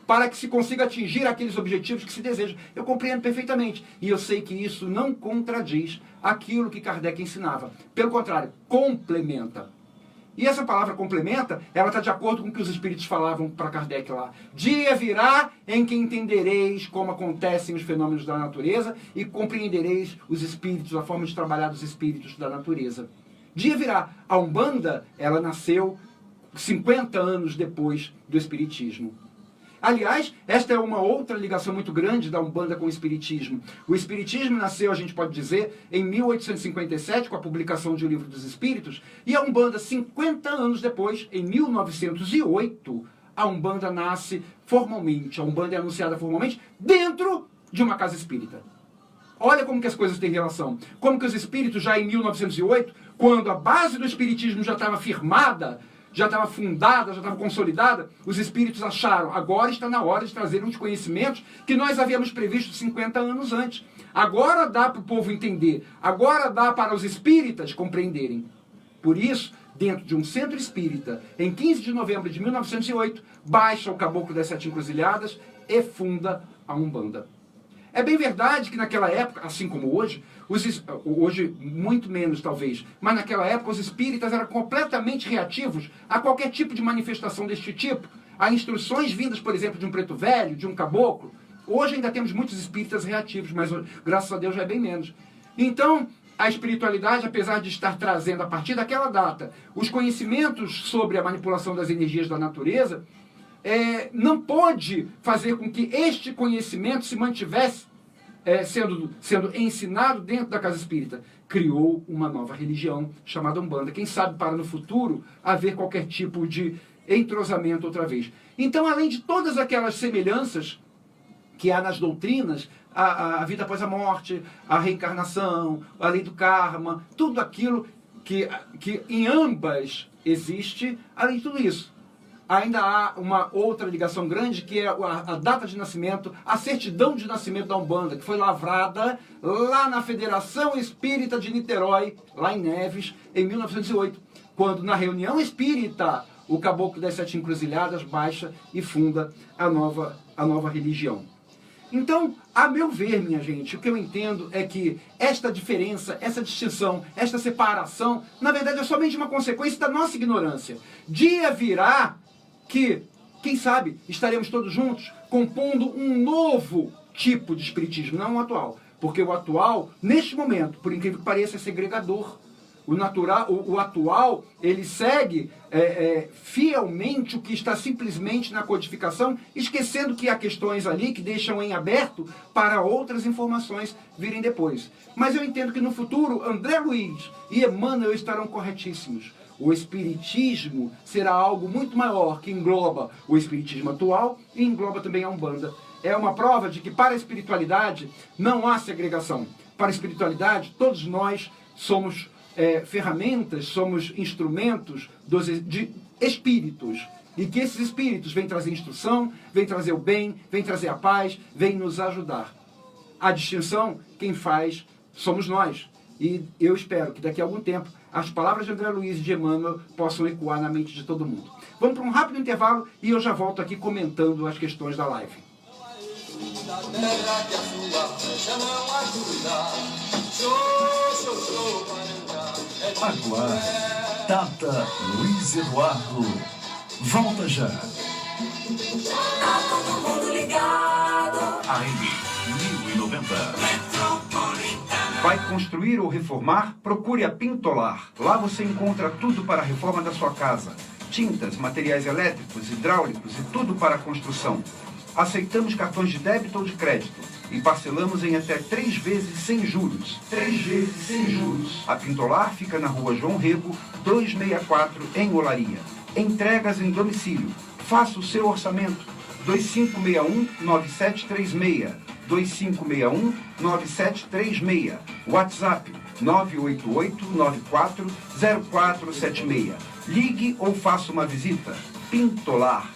para que se consiga atingir aqueles objetivos que se desejam. Eu compreendo perfeitamente. E eu sei que isso não contradiz aquilo que Kardec ensinava. Pelo contrário, complementa. E essa palavra complementa, ela está de acordo com o que os espíritos falavam para Kardec lá. Dia virá em que entendereis como acontecem os fenômenos da natureza e compreendereis os espíritos, a forma de trabalhar dos espíritos da natureza. Dia virá. A Umbanda, ela nasceu 50 anos depois do Espiritismo. Aliás, esta é uma outra ligação muito grande da Umbanda com o Espiritismo. O Espiritismo nasceu, a gente pode dizer, em 1857, com a publicação de O Livro dos Espíritos, e a Umbanda, 50 anos depois, em 1908, a Umbanda nasce formalmente, a Umbanda é anunciada formalmente dentro de uma casa espírita. Olha como que as coisas têm relação. Como que os espíritos, já em 1908, quando a base do Espiritismo já estava firmada, já estava fundada, já estava consolidada, os espíritos acharam, agora está na hora de trazer uns conhecimentos que nós havíamos previsto 50 anos antes. Agora dá para o povo entender, agora dá para os espíritas compreenderem. Por isso, dentro de um centro espírita, em 15 de novembro de 1908, baixa o Caboclo das Sete Encruzilhadas e funda a Umbanda. É bem verdade que naquela época, assim como hoje, hoje muito menos talvez, mas naquela época os espíritas eram completamente reativos a qualquer tipo de manifestação deste tipo, a instruções vindas, por exemplo, de um preto velho, de um caboclo. Hoje ainda temos muitos espíritas reativos, mas graças a Deus já é bem menos. Então, a espiritualidade, apesar de estar trazendo a partir daquela data os conhecimentos sobre a manipulação das energias da natureza, não pôde fazer com que este conhecimento se mantivesse sendo ensinado dentro da casa espírita. Criou uma nova religião chamada Umbanda. Quem sabe para no futuro haver qualquer tipo de entrosamento outra vez. Então, além de todas aquelas semelhanças que há nas doutrinas, a vida após a morte, a reencarnação, a lei do karma, tudo aquilo que em ambas existe, além de tudo isso, ainda há uma outra ligação grande, que é a data de nascimento, a certidão de nascimento da Umbanda, que foi lavrada lá na Federação Espírita de Niterói, lá em Neves, em 1908, quando na reunião espírita o Caboclo das Sete Encruzilhadas baixa e funda a nova religião. Então, a meu ver, minha gente, o que eu entendo é que esta diferença, essa distinção, esta separação, na verdade é somente uma consequência da nossa ignorância. Dia virá que, quem sabe, estaremos todos juntos compondo um novo tipo de espiritismo, não o atual. Porque o atual, neste momento, por incrível que pareça, é segregador. O atual, ele segue fielmente o que está simplesmente na codificação, esquecendo que há questões ali que deixam em aberto para outras informações virem depois. Mas eu entendo que no futuro, André Luiz e Emmanuel estarão corretíssimos. O espiritismo será algo muito maior, que engloba o espiritismo atual e engloba também a Umbanda. É uma prova de que para a espiritualidade não há segregação. Para a espiritualidade, todos nós somos ferramentas, somos instrumentos de espíritos. E que esses espíritos vêm trazer instrução, vêm trazer o bem, vêm trazer a paz, vêm nos ajudar. A distinção, quem faz, somos nós. E eu espero que daqui a algum tempo as palavras de André Luiz e de Emmanuel possam ecoar na mente de todo mundo. Vamos para um rápido intervalo e eu já volto aqui comentando as questões da live. Agora, Tata Luiz Eduardo volta já. Tá todo mundo ligado. AM 1090. Vai construir ou reformar? Procure a Pintolar. Lá você encontra tudo para a reforma da sua casa. Tintas, materiais elétricos, hidráulicos e tudo para a construção. Aceitamos cartões de débito ou de crédito e parcelamos em até 3 vezes sem juros. 3 vezes sem juros. A Pintolar fica na rua João Rego, 264, em Olaria. Entregas em domicílio. Faça o seu orçamento. 2561-9736. 2561-9736. WhatsApp 988-940476. Ligue ou faça uma visita. Pintolar.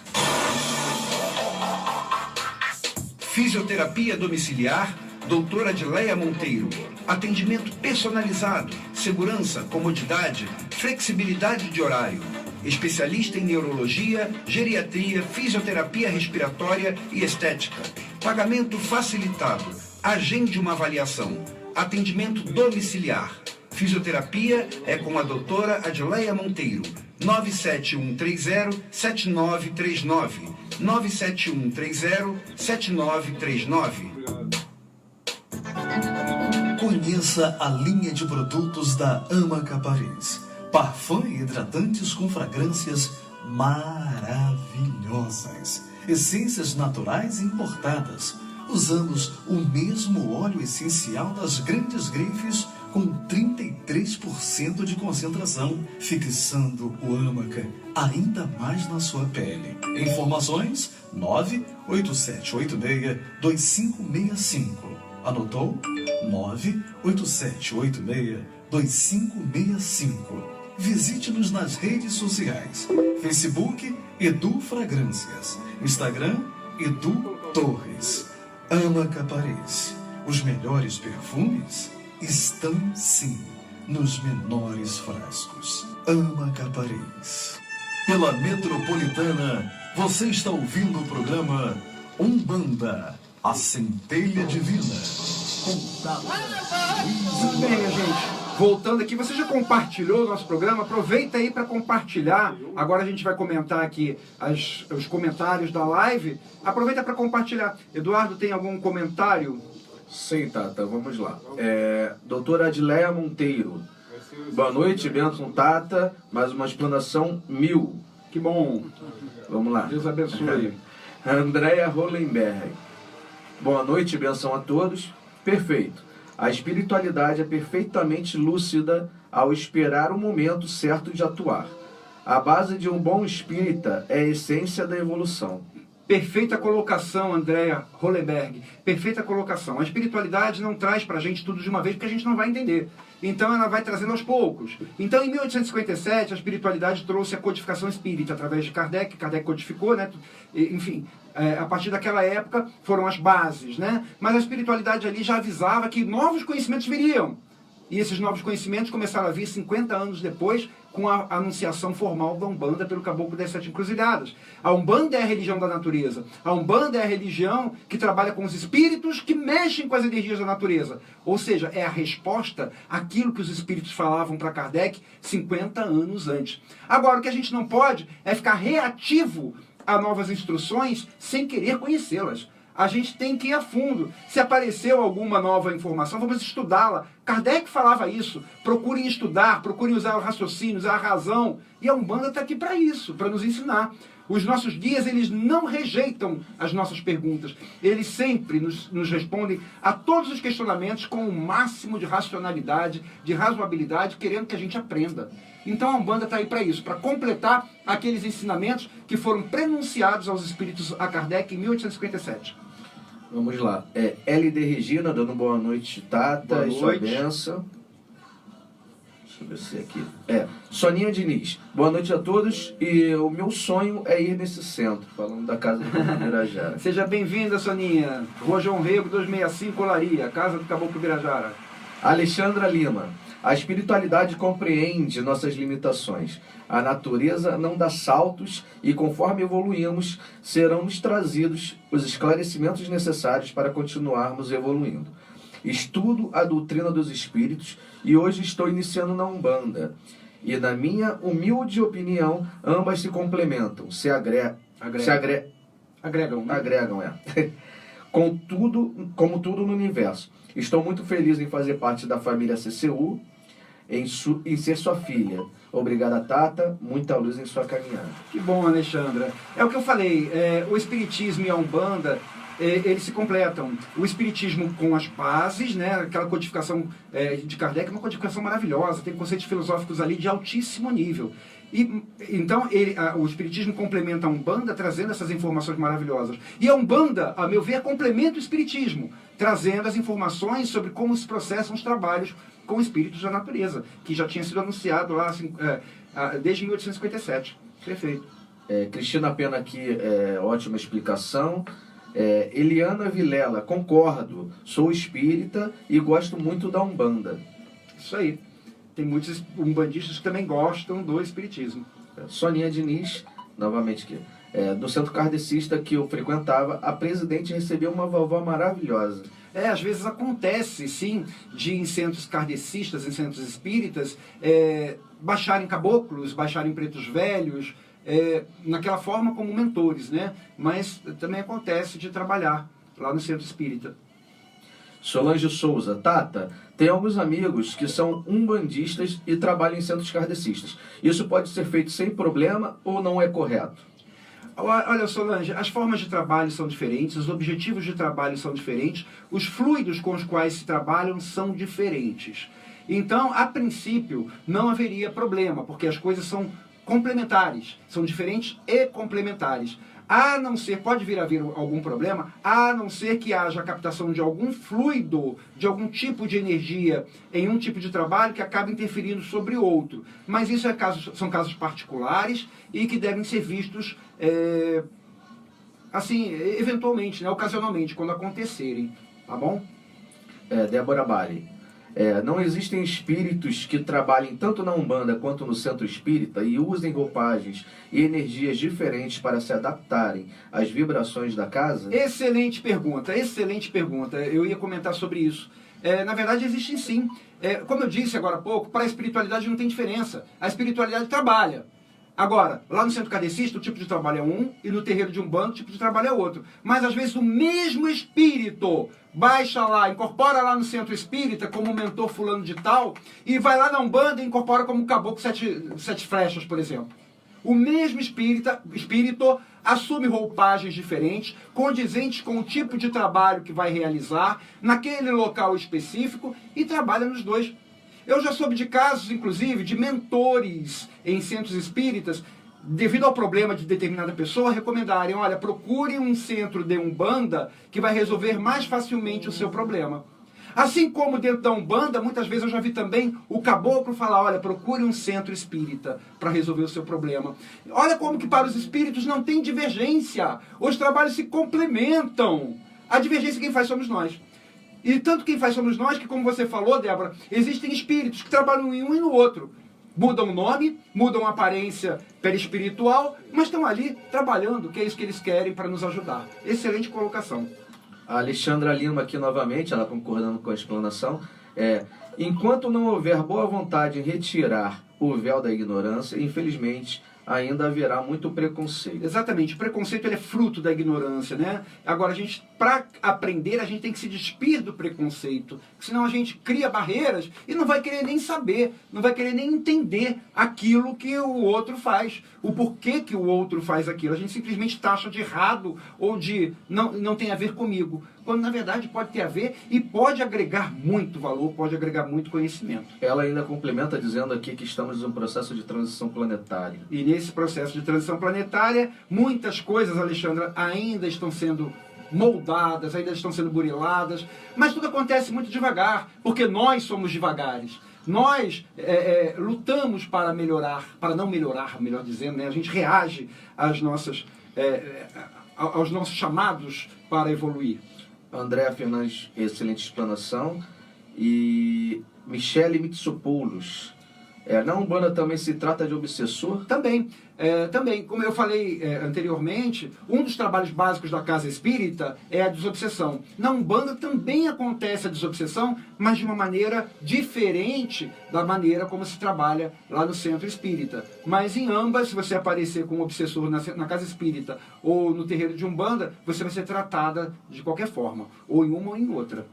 Fisioterapia domiciliar, doutora Adileia Monteiro. Atendimento personalizado, segurança, comodidade, flexibilidade de horário. Especialista em neurologia, geriatria, fisioterapia respiratória e estética. Pagamento facilitado. Agende uma avaliação. Atendimento domiciliar. Fisioterapia é com a doutora Adileia Monteiro. 97130-7939. 97130-7939. Conheça a linha de produtos da Amaca Paris. Parfum e hidratantes com fragrâncias maravilhosas. Essências naturais importadas. Usamos o mesmo óleo essencial das grandes grifes com 33% de concentração, fixando o Amaca ainda mais na sua pele. Informações 98786-2565. Anotou? 98786-2565. Visite-nos nas redes sociais. Facebook, Edu Fragrâncias. Instagram, Edu Torres. Amaca Paris. Os melhores perfumes estão, sim, nos menores frascos. Amaca Paris. Pela Metropolitana, você está ouvindo o programa Umbanda, a Centelha Divina. Tudo bem, minha gente. Voltando aqui, você já compartilhou o nosso programa? Aproveita aí para compartilhar. Agora a gente vai comentar aqui os comentários da live. Aproveita para compartilhar. Eduardo, tem algum comentário? Sim, Tata, vamos lá. Doutora Adileia Monteiro. Boa noite, Benção Tata. Mais uma explanação 1000. Que bom. Vamos lá. Deus abençoe. Andréia Hollenberg. Boa noite, benção a todos. Perfeito. A espiritualidade é perfeitamente lúcida ao esperar o momento certo de atuar. A base de um bom espírita é a essência da evolução. Perfeita colocação, Andréa Hollenberg. Perfeita colocação. A espiritualidade não traz pra gente tudo de uma vez, porque a gente não vai entender. Então ela vai trazendo aos poucos. Então em 1857 a espiritualidade trouxe a codificação espírita através de Kardec. Kardec codificou, né? Enfim, a partir daquela época foram as bases, né? Mas a espiritualidade ali já avisava que novos conhecimentos viriam. E esses novos conhecimentos começaram a vir 50 anos depois, com a anunciação formal da Umbanda pelo Caboclo das Sete Encruzilhadas. A Umbanda é a religião da natureza. A Umbanda é a religião que trabalha com os espíritos que mexem com as energias da natureza. Ou seja, é a resposta àquilo que os espíritos falavam para Kardec 50 anos antes. Agora, o que a gente não pode é ficar reativo a novas instruções sem querer conhecê-las. A gente tem que ir a fundo. Se apareceu alguma nova informação, vamos estudá-la. Kardec falava isso. Procurem estudar, procurem usar o raciocínio, usar a razão. E a Umbanda está aqui para isso, para nos ensinar. Os nossos guias, eles não rejeitam as nossas perguntas. Eles sempre nos respondem a todos os questionamentos com o máximo de racionalidade, de razoabilidade, querendo que a gente aprenda. Então a Umbanda está aí para isso, para completar aqueles ensinamentos que foram prenunciados aos espíritos a Kardec em 1857. Vamos lá. LD Regina, dando boa noite, Tata, Boa e sua noite. benção. Deixa eu ver se é aqui. Soninha Diniz. Boa noite a todos. E o meu sonho é ir nesse centro, falando da casa do Birajara. Seja bem-vinda, Soninha. Rua João Rego, 265, Olaria, Casa do Caboclo Birajara. Alexandra Lima. A espiritualidade compreende nossas limitações. A natureza não dá saltos e, conforme evoluímos, serão-nos trazidos os esclarecimentos necessários para continuarmos evoluindo. Estudo a doutrina dos espíritos e hoje estou iniciando na Umbanda. E, na minha humilde opinião, ambas se complementam, Agregam, né? agregam. Como tudo no universo. Estou muito feliz em fazer parte da família CCU, em ser sua filha. Obrigada, Tata. Muita luz em sua caminhada. Que bom, Alexandra. É o que eu falei, o Espiritismo e a Umbanda, eles se completam. O Espiritismo com as bases, né, aquela codificação de Kardec, é uma codificação maravilhosa, tem conceitos filosóficos ali de altíssimo nível. Então, o Espiritismo complementa a Umbanda, trazendo essas informações maravilhosas. E a Umbanda, a meu ver, complementa o Espiritismo, trazendo as informações sobre como se processam os trabalhos com espíritos da natureza, que já tinha sido anunciado lá desde 1857. Perfeito. Cristina Pena aqui, ótima explicação. Eliana Vilela, concordo, sou espírita e gosto muito da Umbanda. Isso aí. Tem muitos umbandistas que também gostam do espiritismo. Soninha Diniz, novamente aqui, do centro kardecista que eu frequentava, a presidente recebeu uma vovó maravilhosa. Às vezes acontece, sim, de em centros kardecistas, em centros espíritas, baixarem caboclos, baixarem pretos velhos, naquela forma como mentores, né? Mas também acontece de trabalhar lá no centro espírita. Solange Souza, Tata, tem alguns amigos que são umbandistas e trabalham em centros kardecistas. Isso pode ser feito sem problema ou não é correto? Olha, Solange, as formas de trabalho são diferentes, os objetivos de trabalho são diferentes, os fluidos com os quais se trabalham são diferentes. Então, a princípio, não haveria problema, porque as coisas são complementares, são diferentes e complementares. a não ser, pode vir a vir algum problema, a não ser que haja a captação de algum fluido, de algum tipo de energia em um tipo de trabalho que acaba interferindo sobre outro. Mas isso são casos particulares e que devem ser vistos, assim, eventualmente, né, ocasionalmente, quando acontecerem, tá bom? Débora Bari. Não existem espíritos que trabalhem tanto na Umbanda quanto no Centro Espírita e usem roupagens e energias diferentes para se adaptarem às vibrações da casa? Excelente pergunta, excelente pergunta. Eu ia comentar sobre isso. Na verdade, existem sim. Como eu disse agora há pouco, para a espiritualidade não tem diferença. A espiritualidade trabalha. Agora, lá no centro kardecista, o tipo de trabalho é um, e no terreiro de Umbanda, o tipo de trabalho é outro. Mas, às vezes, o mesmo espírito baixa lá, incorpora lá no centro espírita como mentor fulano de tal, e vai lá na Umbanda e incorpora como caboclo sete flechas, por exemplo. O mesmo espírito assume roupagens diferentes, condizentes com o tipo de trabalho que vai realizar, naquele local específico, e trabalha nos dois. Eu já soube de casos, inclusive, de mentores em centros espíritas, devido ao problema de determinada pessoa, recomendarem, olha, procure um centro de Umbanda que vai resolver mais facilmente o seu problema. Assim como dentro da Umbanda, muitas vezes eu já vi também o caboclo falar, olha, procure um centro espírita para resolver o seu problema. Olha como que para os espíritos não tem divergência, os trabalhos se complementam. A divergência quem faz somos nós. E tanto quem faz somos nós, que como você falou, Débora, existem espíritos que trabalham em um e no outro. Mudam o nome, mudam a aparência perispiritual, mas estão ali trabalhando, que é isso que eles querem para nos ajudar. Excelente colocação. A Alexandra Lima aqui novamente, ela concordando com a explanação, enquanto não houver boa vontade em retirar o véu da ignorância, infelizmente, ainda haverá muito preconceito. Exatamente, o preconceito ele é fruto da ignorância, né? Agora, para aprender, a gente tem que se despir do preconceito, senão a gente cria barreiras e não vai querer nem saber, não vai querer nem entender aquilo que o outro faz, o porquê que o outro faz aquilo. A gente simplesmente taxa de errado ou de não tem a ver comigo, quando na verdade pode ter a ver e pode agregar muito valor, pode agregar muito conhecimento. Ela ainda complementa dizendo aqui que estamos em um processo de transição planetária. E nesse processo de transição planetária, muitas coisas, Alexandra, ainda estão sendo moldadas, ainda estão sendo buriladas, mas tudo acontece muito devagar, porque nós somos devagares. Nós lutamos para melhorar, para não melhorar, melhor dizendo, né? A gente reage às aos nossos chamados para evoluir. Andréa Fernandes, excelente explanação. E Michele Mitsopoulos. Na Umbanda também se trata de obsessor? Também, como eu falei anteriormente, um dos trabalhos básicos da casa espírita é a desobsessão. Na Umbanda também acontece a desobsessão, mas de uma maneira diferente da maneira como se trabalha lá no centro espírita. Mas em ambas, se você aparecer com um obsessor na casa espírita ou no terreiro de Umbanda, você vai ser tratada de qualquer forma, ou em uma ou em outra.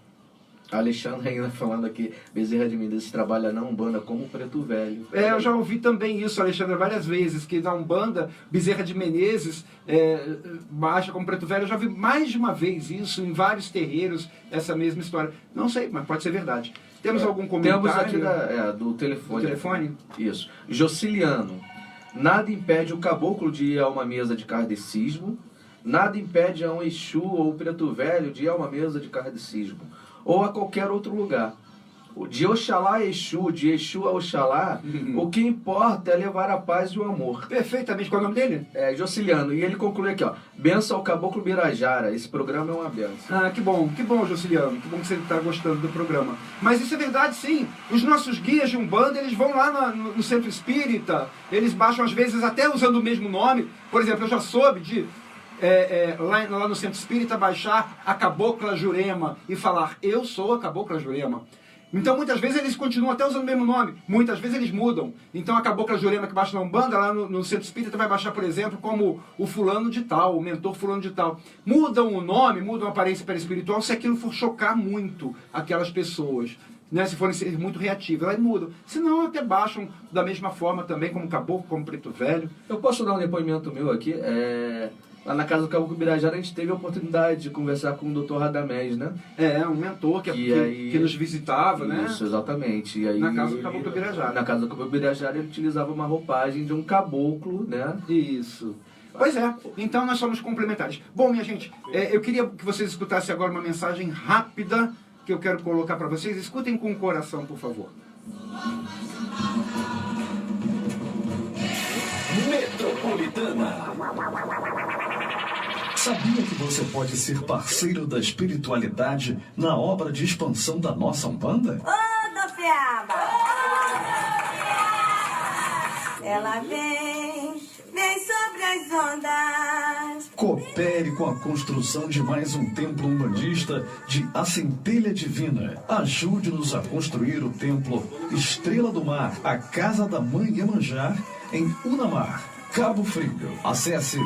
A Alexandre ainda falando aqui, Bezerra de Menezes trabalha na Umbanda como preto velho. Eu já ouvi também isso, Alexandre, várias vezes, que na Umbanda, Bezerra de Menezes baixa como preto velho. Eu já vi mais de uma vez isso, em vários terreiros, essa mesma história. Não sei, mas pode ser verdade. Temos algum comentário? Temos aqui do telefone. Do telefone? Isso. Jociliano. Nada impede o caboclo de ir a uma mesa de kardecismo, nada impede a um Exu ou preto velho de ir a uma mesa de kardecismo, ou a qualquer outro lugar. De Oxalá a Exu, de Exu a Oxalá, o que importa é levar a paz e o amor. Perfeitamente. Qual é o nome dele? Jociliano. E ele conclui aqui, ó, benção ao Caboclo Birajara. Esse programa é uma benção. Ah, que bom, Jociliano. Que bom que você está gostando do programa. Mas isso é verdade, sim. Os nossos guias de Umbanda, eles vão lá no centro espírita, eles baixam às vezes até usando o mesmo nome. Por exemplo, eu já soube de lá no centro espírita baixar a Cabocla Jurema e falar, eu sou a Cabocla Jurema. Então muitas vezes eles continuam até usando o mesmo nome, muitas vezes eles mudam. Então a Cabocla Jurema que baixa na Umbanda, lá no centro espírita vai baixar, por exemplo, como o fulano de tal, o mentor fulano de tal. Mudam o nome, mudam a aparência perispiritual se aquilo for chocar muito aquelas pessoas. Né, se forem ser muito reativos, elas mudam. Senão até baixam da mesma forma também, como caboclo, como preto velho. Eu posso dar um depoimento meu aqui? Lá na casa do Caboclo Birajara a gente teve a oportunidade de conversar com o Dr. Radamés, né? Um mentor que nos visitava, né? Isso, exatamente. E aí, na casa do Caboclo Birajara. Na casa do Caboclo Birajara ele utilizava uma roupagem de um caboclo, né? Isso. Pois é, então nós somos complementares. Bom, minha gente, eu queria que vocês escutassem agora uma mensagem rápida que eu quero colocar para vocês. Escutem com o coração, por favor. Metropolitana. Sabia que você pode ser parceiro da espiritualidade na obra de expansão da nossa Umbanda? Ô, Dofiaba! Ela vem sobre as ondas. Coopere com a construção de mais um templo umbandista de A Centelha Divina. Ajude-nos a construir o templo Estrela do Mar, a Casa da Mãe Iemanjá, em Unamar, Cabo Frio. Acesse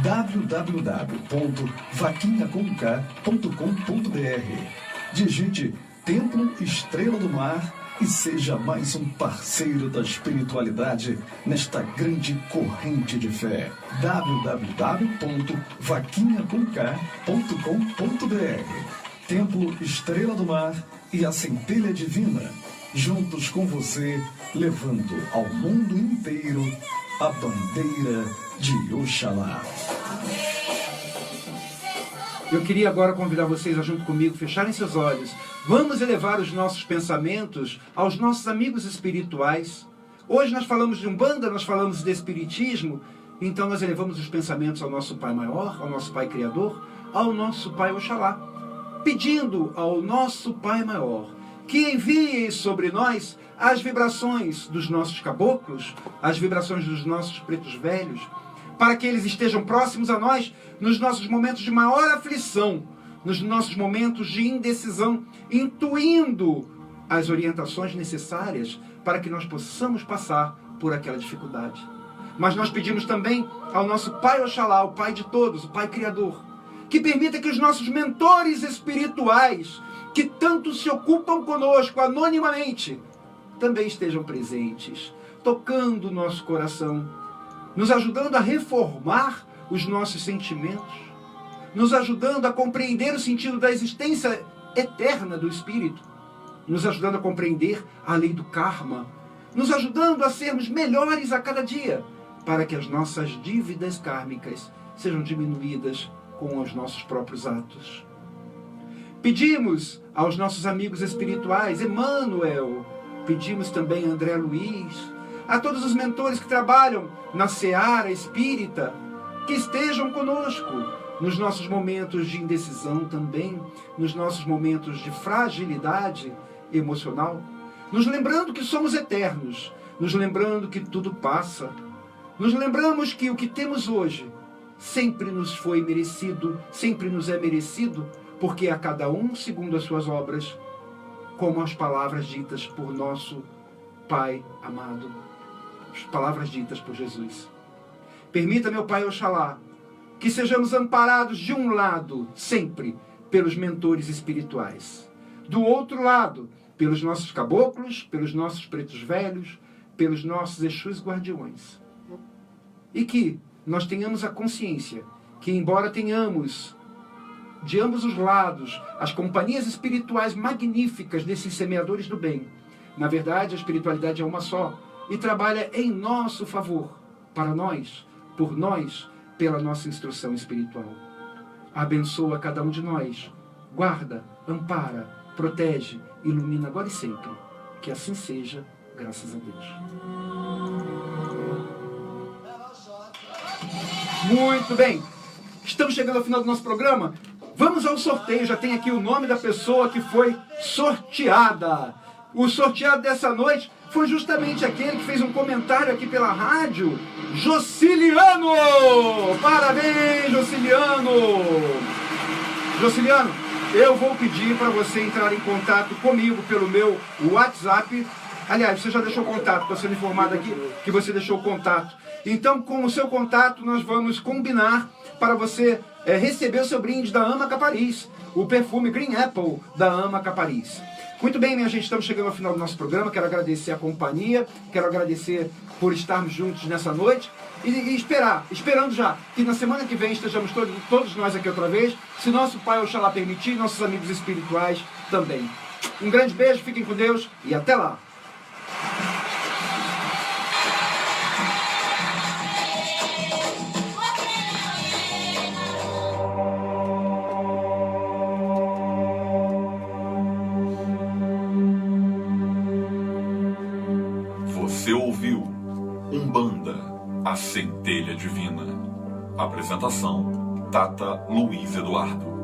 www.vaquinhacomk.com.br. Digite Templo Estrela do Mar e seja mais um parceiro da espiritualidade nesta grande corrente de fé. www.vaquinhacomk.com.br. Templo Estrela do Mar e a Centelha Divina, juntos com você, levando ao mundo inteiro a bandeira de Oxalá. Eu queria agora convidar vocês a, junto comigo, fecharem seus olhos. Vamos elevar os nossos pensamentos aos nossos amigos espirituais. Hoje nós falamos de Umbanda, nós falamos de Espiritismo, então nós elevamos os pensamentos ao nosso Pai Maior, ao nosso Pai Criador, ao nosso Pai Oxalá, pedindo ao nosso Pai Maior que envie sobre nós as vibrações dos nossos caboclos, as vibrações dos nossos pretos velhos, para que eles estejam próximos a nós nos nossos momentos de maior aflição, nos nossos momentos de indecisão, intuindo as orientações necessárias para que nós possamos passar por aquela dificuldade. Mas nós pedimos também ao nosso Pai Oxalá, o Pai de todos, o Pai Criador, que permita que os nossos mentores espirituais, que tanto se ocupam conosco anonimamente, também estejam presentes, tocando o nosso coração, nos ajudando a reformar os nossos sentimentos, nos ajudando a compreender o sentido da existência eterna do Espírito, nos ajudando a compreender a lei do karma, nos ajudando a sermos melhores a cada dia, para que as nossas dívidas kármicas sejam diminuídas com os nossos próprios atos. Pedimos aos nossos amigos espirituais, Emmanuel, pedimos também a André Luiz, a todos os mentores que trabalham na seara espírita, que estejam conosco nos nossos momentos de indecisão também, nos nossos momentos de fragilidade emocional, nos lembrando que somos eternos, nos lembrando que tudo passa, nos lembramos que o que temos hoje sempre nos foi merecido, sempre nos é merecido, porque a cada um segundo as suas obras, como as palavras ditas por nosso Pai amado, as palavras ditas por Jesus. Permita, meu Pai Oxalá, que sejamos amparados de um lado, sempre, pelos mentores espirituais. Do outro lado, pelos nossos caboclos, pelos nossos pretos velhos, pelos nossos Exus guardiões. E que nós tenhamos a consciência que, embora tenhamos de ambos os lados as companhias espirituais magníficas desses semeadores do bem, na verdade a espiritualidade é uma só e trabalha em nosso favor, para nós, por nós, pela nossa instrução espiritual. Abençoa cada um de nós, guarda, ampara, protege, ilumina agora e sempre. Que assim seja, graças a Deus. Muito bem, estamos chegando ao final do nosso programa. Vamos ao sorteio, já tem aqui o nome da pessoa que foi sorteada. O sorteado dessa noite foi justamente aquele que fez um comentário aqui pela rádio, Jociliano! Parabéns, Jociliano! Jociliano, eu vou pedir para você entrar em contato comigo pelo meu WhatsApp. Aliás, você já deixou contato, estou sendo informado aqui que você deixou contato. Então, com o seu contato, nós vamos combinar para você receber o seu brinde da Ama Capariz, o perfume Green Apple da Ama Capariz. Muito bem, minha gente, estamos chegando ao final do nosso programa. Quero agradecer a companhia, quero agradecer por estarmos juntos nessa noite e esperando já que na semana que vem estejamos todos nós aqui outra vez, se nosso Pai Oxalá permitir, nossos amigos espirituais também. Um grande beijo, fiquem com Deus e até lá! Você ouviu Umbanda, a Centelha Divina. Apresentação: Tata Luiz Eduardo.